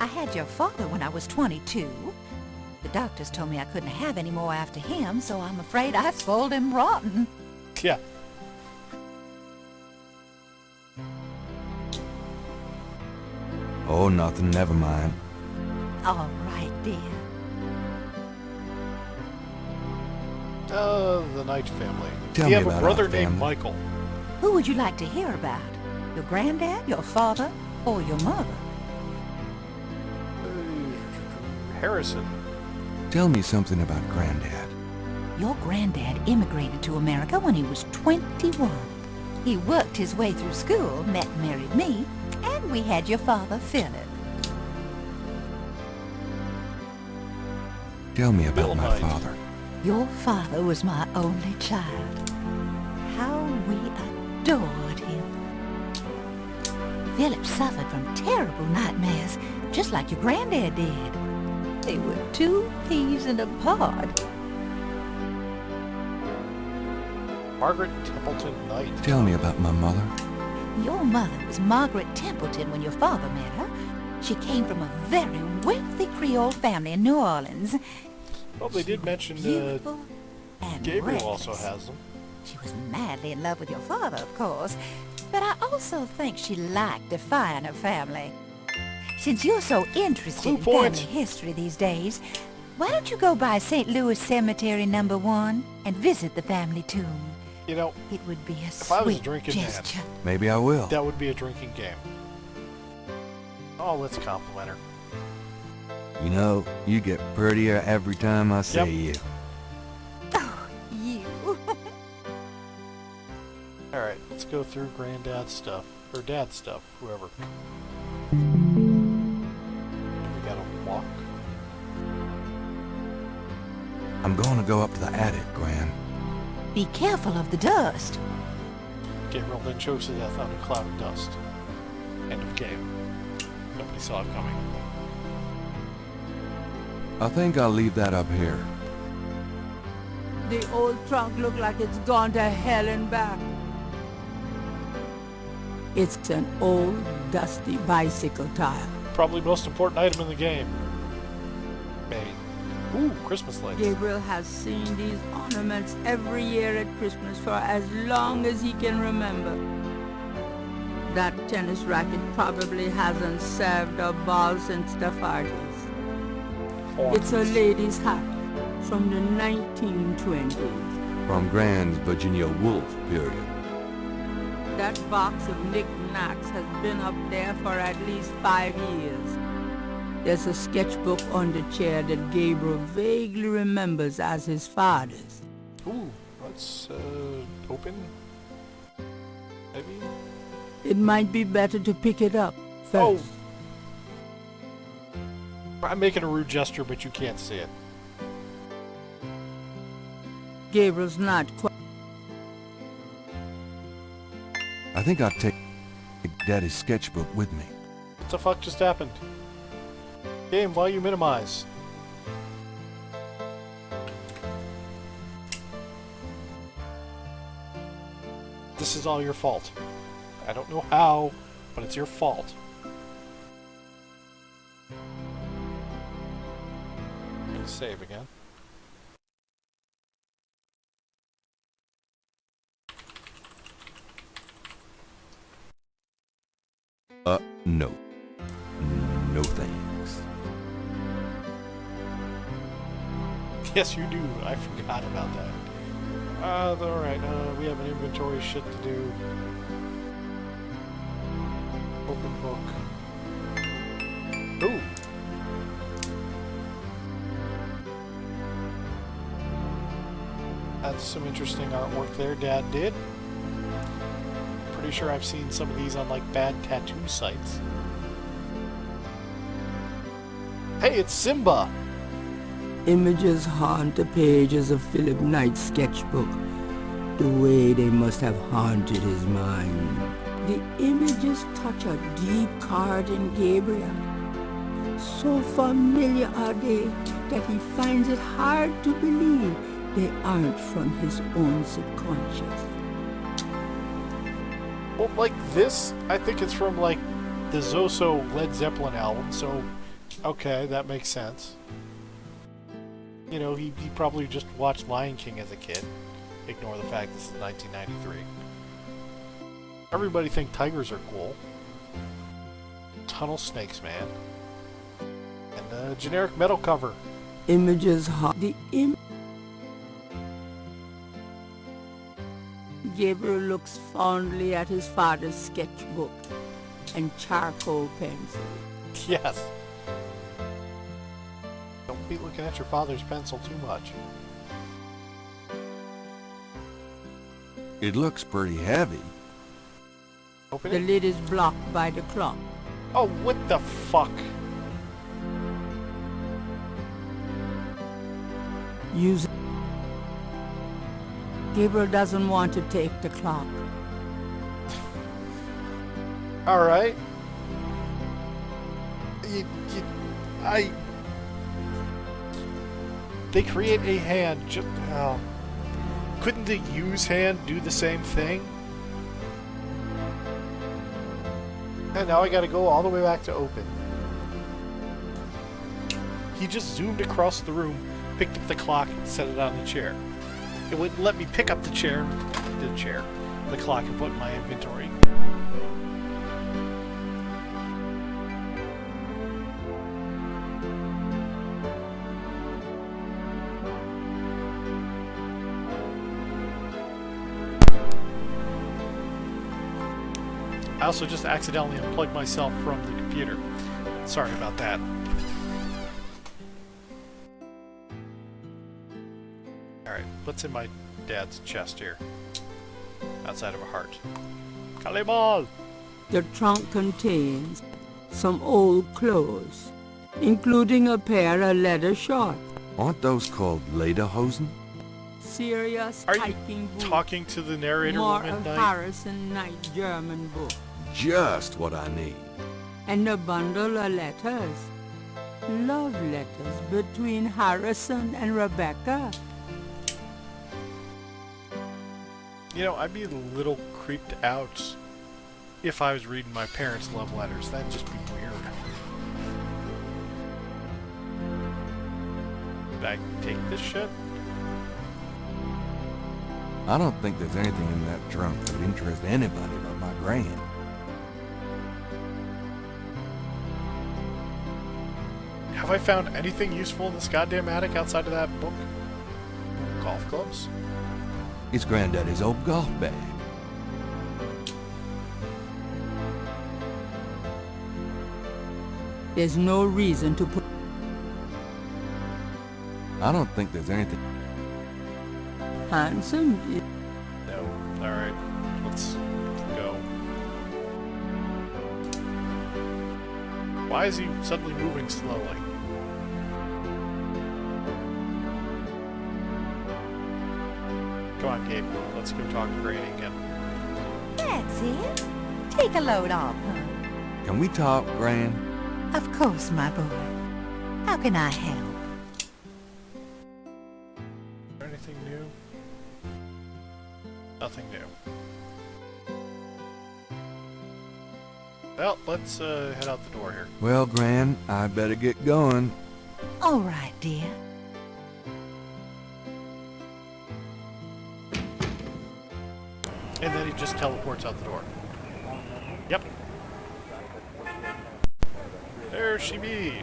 L: I had your father when I was 22. The doctors told me I couldn't have any more after him, so I'm afraid I spoiled him rotten.
A: Yeah.
C: Oh, nothing, never mind.
L: All right, dear.
A: The Knight family.
C: Tell
A: you
C: me
A: have a
C: about
A: brother
C: our
A: named
C: family.
A: Michael.
L: Who would you like to hear about? Your granddad, your father, or your mother?
A: Harrison.
C: Tell me something about Granddad.
L: Your granddad immigrated to America when he was 21. He worked his way through school, met and married me, and we had your father, Philip.
C: Tell me about
A: Bill
C: my
A: Knight.
C: father.
L: Your father was my only child. How we adored him. Philip suffered from terrible nightmares, just like your granddad did. They were 2 peas in a pod.
A: Margaret Templeton Knight.
C: Tell me about my mother.
L: Your mother was Margaret Templeton when your father met her. She came from a very wealthy Creole family in New Orleans.
A: Well, they did mention
L: Beautiful and
A: Gabriel also
L: reckless.
A: has them.
L: She was madly in love with your father, of course, but I also think she liked defying her family. Since you're so interested
A: Clue
L: in
A: point.
L: family history these days, why don't you go by St. Louis Cemetery No. 1 and visit the family tomb?
A: You know,
L: It would be a
A: if I was a
L: sweet
A: drinking man,
L: gesture.
C: Maybe I will.
A: that would be a drinking game. Oh, let's compliment her.
C: You know, you get prettier every time I see
A: Yep.
C: you.
L: Oh, you.
A: Alright, let's go through Granddad's stuff. Or Dad's stuff, whoever. We gotta walk.
C: I'm gonna go up to the attic, Gran.
L: Be careful of the dust.
A: Gabriel then chokes to death on a cloud of dust. End of game. Nobody saw it coming.
C: I think I'll leave that up here.
D: The old trunk looked like it's gone to hell and back. It's an old, dusty bicycle tire.
A: Probably most important item in the game. Maybe. Ooh, Christmas lights.
D: Gabriel has seen these ornaments every year at Christmas for as long as he can remember. That tennis racket probably hasn't served a ball since the 40s. It's a lady's hat from the 1920s.
C: From Gran's Virginia Woolf period.
D: That box of knickknacks has been up there for at least 5 years. There's a sketchbook on the chair that Gabriel vaguely remembers as his father's.
A: Ooh, let's open. Maybe.
D: It might be better to pick it up first.
A: Oh. I'm making a rude gesture, but you can't see it.
D: Gabriel's not quite.
C: I think I'll take Daddy's sketchbook with me.
A: What the fuck just happened? Game, why you minimize? This is all your fault. I don't know how, but it's your fault. I'm gonna save again.
C: No. No thanks.
A: Yes, you do. I forgot about that. Alright, we have an inventory shit to do. Open book. Ooh! That's some interesting artwork there Dad did. Pretty sure I've seen some of these on like bad tattoo sites. Hey, it's Simba!
D: Images haunt the pages of Philip Knight's sketchbook, the way they must have haunted his mind. The images touch a deep chord in Gabriel. So familiar are they that he finds it hard to believe they aren't from his own subconscious.
A: Well, like this, I think it's from like the Zoso Led Zeppelin album, so okay, that makes sense. You know, he probably just watched Lion King as a kid. Ignore the fact this is 1993. Everybody think tigers are cool. Tunnel snakes, man. And a generic metal cover.
D: Images haunt the Gabriel looks fondly at his father's sketchbook and charcoal pencil.
A: Yes. Don't be looking at your father's pencil too much.
C: It looks pretty heavy.
A: Open
D: The
A: it.
D: lid is blocked by the clock.
A: Oh, what the fuck?
D: Use it. Gabriel doesn't want to take the clock.
A: Alright. They create a hand. Couldn't the use hand do the same thing? And now I gotta go all the way back to open. He just zoomed across the room, picked up the clock, and set it on the chair. It wouldn't let me pick up the clock, and put it in my inventory. I also just accidentally unplugged myself from the computer. Sorry about that. Alright, what's in my dad's chest here? Outside of a heart. Kalimal!
D: The trunk contains some old clothes, including a pair of leather shorts.
C: Aren't those called lederhosen?
D: Serious
A: Are you
D: hiking boots.
A: talking to the narrator,
D: More
A: Woman
D: of
A: Knight?
D: Harrison Knight German book.
C: Just what I need.
D: And a bundle of letters. Love letters between Harrison and Rebecca.
A: You know, I'd be a little creeped out if I was reading my parents' love letters. That'd just be weird. Did I take this shit?
C: I don't think there's anything in that trunk that would interest anybody but my grand.
A: Have I found anything useful in this goddamn attic outside of that book? Golf clubs?
C: It's Granddaddy's old golf bag.
D: There's no reason to put...
C: I don't think there's anything...
D: Handsome.
A: No. Alright. Let's go. Why is he suddenly moving slowly? Come on, Gabe. Let's go talk to Granny again.
L: Daddy, That's it. Take a load off, honey.
C: Can we talk, Gran?
L: Of course, my boy. How can I help?
A: Is there anything new? Nothing new. Well, let's head out the door here.
C: Well, Gran, I better get going.
L: All right, dear.
A: And then he just teleports out the door. Yep. There she be.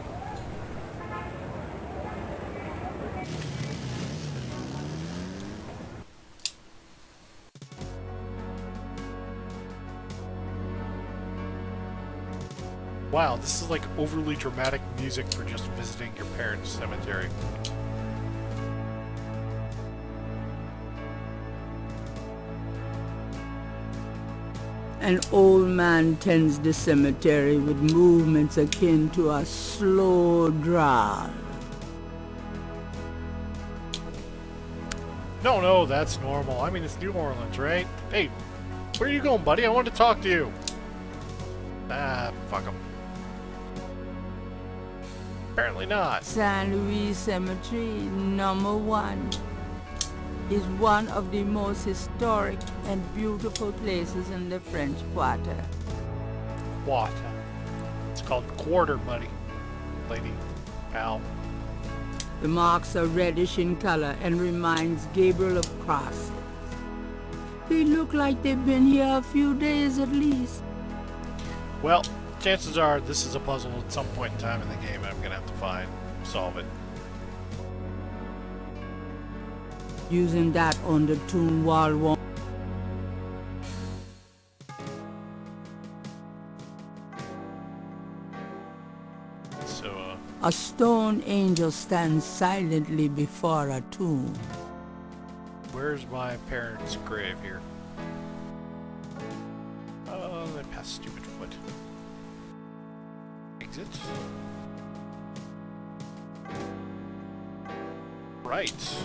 A: Wow, this is like overly dramatic music for just visiting your parents' cemetery.
D: An old man tends the cemetery with movements akin to a slow drawl.
A: No, that's normal. I mean, it's New Orleans, right? Hey, where are you going, buddy? I want to talk to you. Ah, fuck him. Apparently not.
D: Saint Louis Cemetery, number 1, is one of the most historic and beautiful places in the French Quarter.
A: What? It's called quarter, buddy. Lady, pal.
D: The marks are reddish in color and reminds Gabriel of crosses. They look like they've been here a few days at least.
A: Well, chances are this is a puzzle at some point in time in the game and I'm gonna have to solve it.
D: Using that on the tomb wall won't.
A: So,
D: A stone angel stands silently before a tomb.
A: where's my parents' grave here? I passed stupid foot. Exit. Right.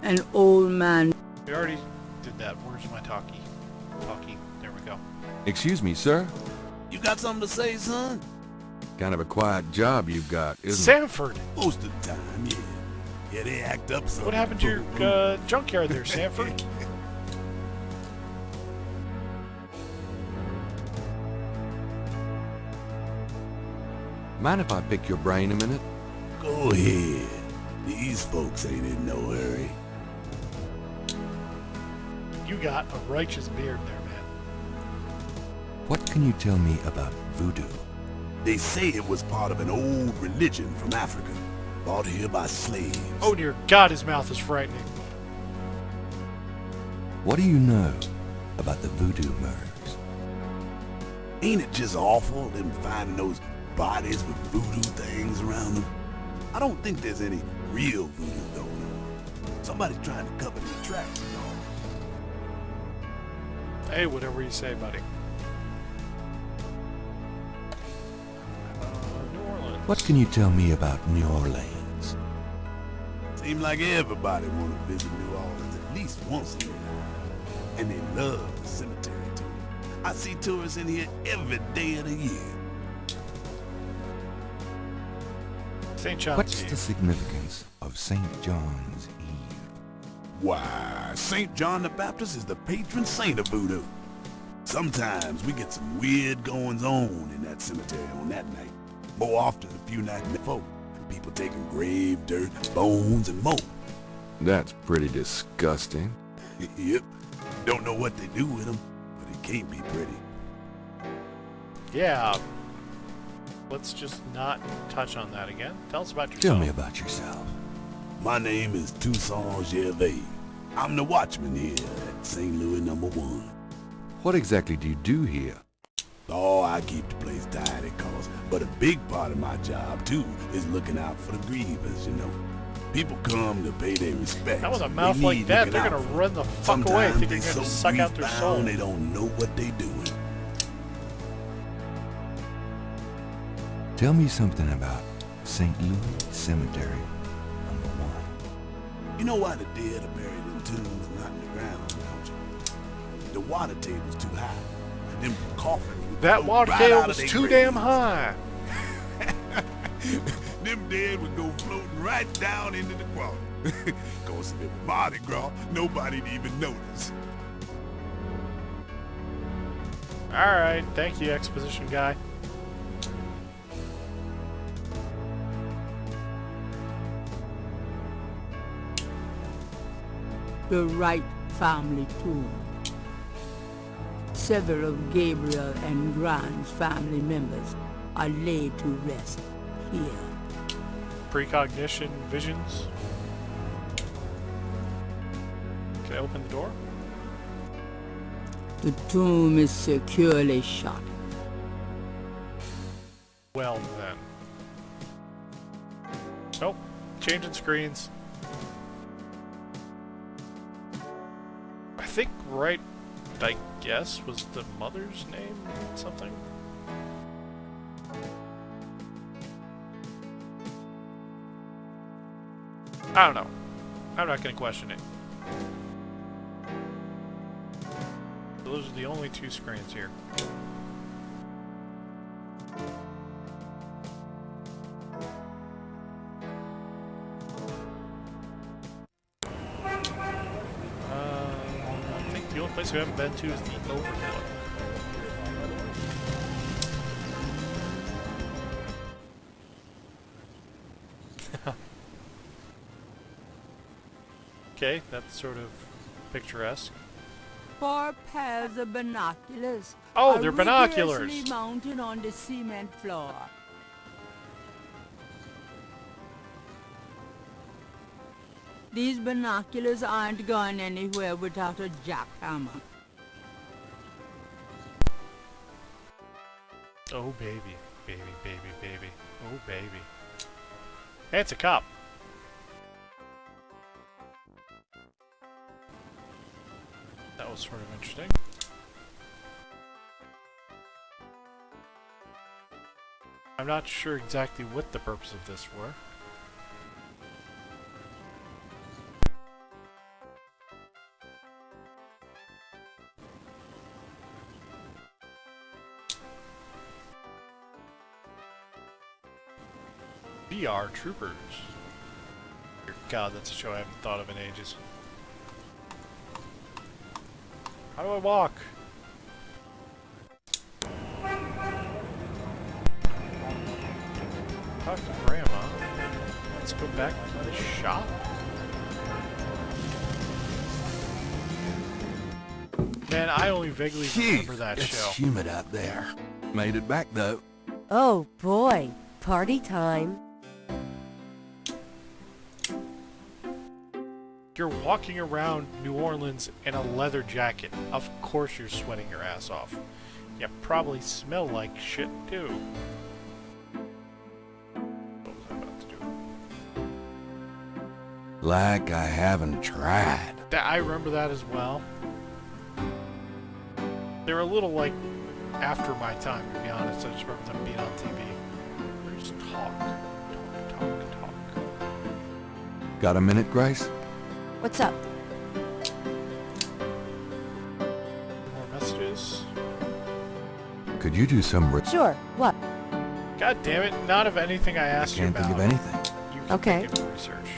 D: An old man.
A: We already did that. Where's my talkie? Talkie. There we go.
C: Excuse me, sir?
G: You got something to say, son?
C: Kind of a quiet job you've got, isn't it?
A: Sanford!
G: Most of the time, yeah. Yeah, they act up something.
A: What happened to your junkyard there, Sanford?
C: Mind if I pick your brain a minute?
G: Go ahead. These folks ain't in no hurry.
A: You got a righteous beard there, man.
C: What can you tell me about voodoo?
G: They say it was part of an old religion from Africa, brought here by slaves.
A: Oh dear God, his mouth is frightening.
C: What do you know about the voodoo murders?
G: Ain't it just awful, them finding those bodies with voodoo things around them? I don't think there's any real voodoo going on. Somebody's trying to cover their tracks, you know.
A: Hey, whatever you say, buddy. New Orleans.
C: What can you tell me about New Orleans?
G: Seems like everybody want to visit New Orleans at least once in a while. And they love the cemetery, too. I see tourists in here every day of the year.
A: St. John's
C: What's
A: Eve.
C: the significance of St. John's Eve?
G: Why, St. John the Baptist is the patron saint of voodoo. Sometimes we get some weird goings-on in that cemetery on that night. More often a few nights before. People taking grave dirt, bones, and more.
C: That's pretty disgusting.
G: Yep. Don't know what they do with them, but it can't be pretty.
A: Yeah. Let's just not touch on that again. Tell us about yourself.
C: Tell me about yourself.
G: My name is Toussaint Gervais. I'm the watchman here at St. Louis number 1.
C: What exactly do you do here?
G: Oh, I keep the place tidy, cause, but a big part of my job, too, is looking out for the grievers, you know. People come to pay their respects.
A: Now with a mouth like that, they're gonna run the fuck away, thinking you're gonna suck out their soul.
G: They don't know what they doing.
C: Tell me something about St. Louis Cemetery, number 1.
G: You know why the dead are buried in tombs and not in the ground, don't you? The water table's too high. Them coffins would
A: That
G: float
A: water
G: right
A: table
G: out of
A: was
G: they
A: too
G: graves.
A: damn high.
G: Them dead would go floating right down into the water. Cause if it was Mardi Gras, nobody'd even notice.
A: Alright, thank you, exposition guy.
D: The Wright family tomb. Several of Gabriel and Grant's family members are laid to rest here.
A: Precognition visions. Can I open the door?
D: The tomb is securely shut.
A: Well then. Nope. Changing screens. I think Wright, I guess, was the mother's name? Something? I don't know. I'm not going to question it. Those are the only two screens here. I think the only place we haven't been to is the Overlook. Okay, that's sort of picturesque.
D: 4 pairs of binoculars.
A: Oh,
D: are
A: they're binoculars.
D: rigorously mounted on the cement floor. These binoculars aren't going anywhere without a jackhammer.
A: Oh baby, baby, baby, baby. Oh baby. Hey, it's a cop. That was sort of interesting. I'm not sure exactly what the purpose of this were. VR Troopers. Dear God, that's a show I haven't thought of in ages. How do I walk? Talk to Grandma. Let's go back to the shop. Man, I only vaguely remember that
E: it's
A: show.
E: humid out there. Made it back, though.
B: Oh boy, party time.
A: You're walking around New Orleans in a leather jacket. Of course you're sweating your ass off. You probably smell like shit too. What was I about to do?
E: Like I haven't tried.
A: I remember that as well. They're a little like after my time, to be honest. I just remember them being on TV. They just talk.
E: Got a minute, Grace?
B: What's up?
A: More messages.
E: Could you do some...
B: Sure. What?
A: God damn it, not of anything I asked you
E: Can't
A: about.
E: think of anything.
A: You can
B: Okay.
A: think of research.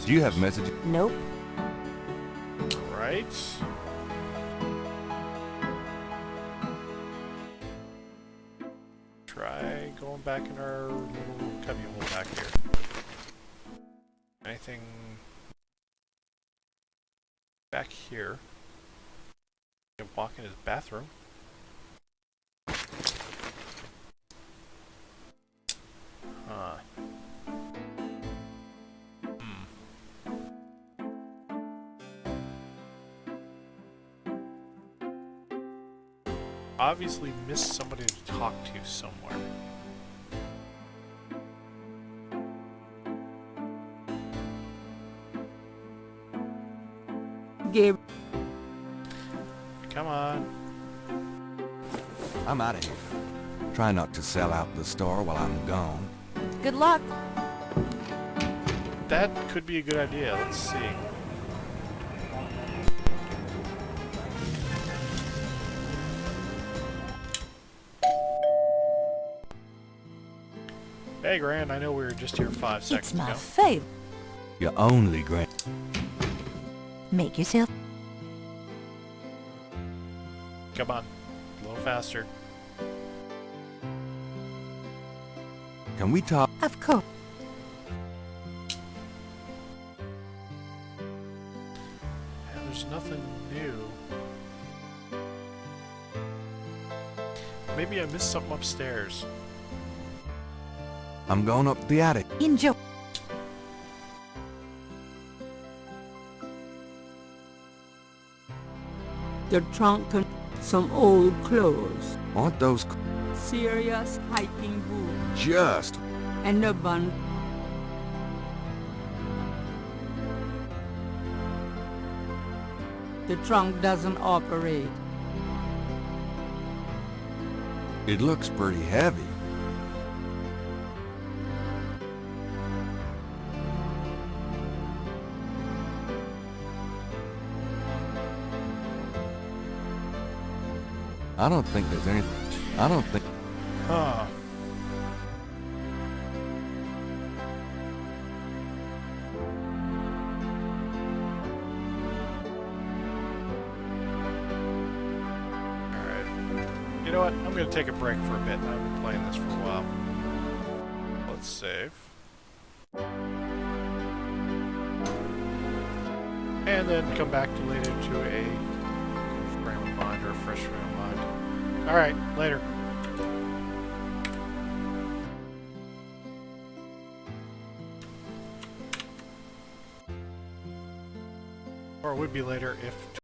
E: Do you have messages?
B: Nope.
A: Right. Try going back in our little cubby hole back here. Anything back here? You can walk in his bathroom. Huh. Obviously missed somebody to talk to somewhere.
D: Gabriel.
A: Come on.
E: I'm out of here. Try not to sell out the store while I'm gone.
B: Good luck.
A: That could be a good idea. Let's see. Hey, Grand, I know we were just here 5 seconds
L: It's my
A: ago.
L: favorite.
C: Your only grand...
L: Make yourself...
A: Come on. A little faster.
C: Can we talk?
L: Of course.
A: Yeah, there's nothing new. Maybe I missed something upstairs.
C: I'm going up the attic.
L: Enjoy.
D: The trunk contains some old clothes,
C: Aren't those
D: serious hiking boots,
C: just...
D: and a bun. The trunk doesn't operate.
C: It looks pretty heavy. I don't think there's anything... I don't think...
A: Huh. Alright. You know what? I'm gonna take a break for a bit. I've been playing this for a while. Let's save. And then come back to later to a frame of mind or a fresh frame of mind. Alright, later. Or it would be later if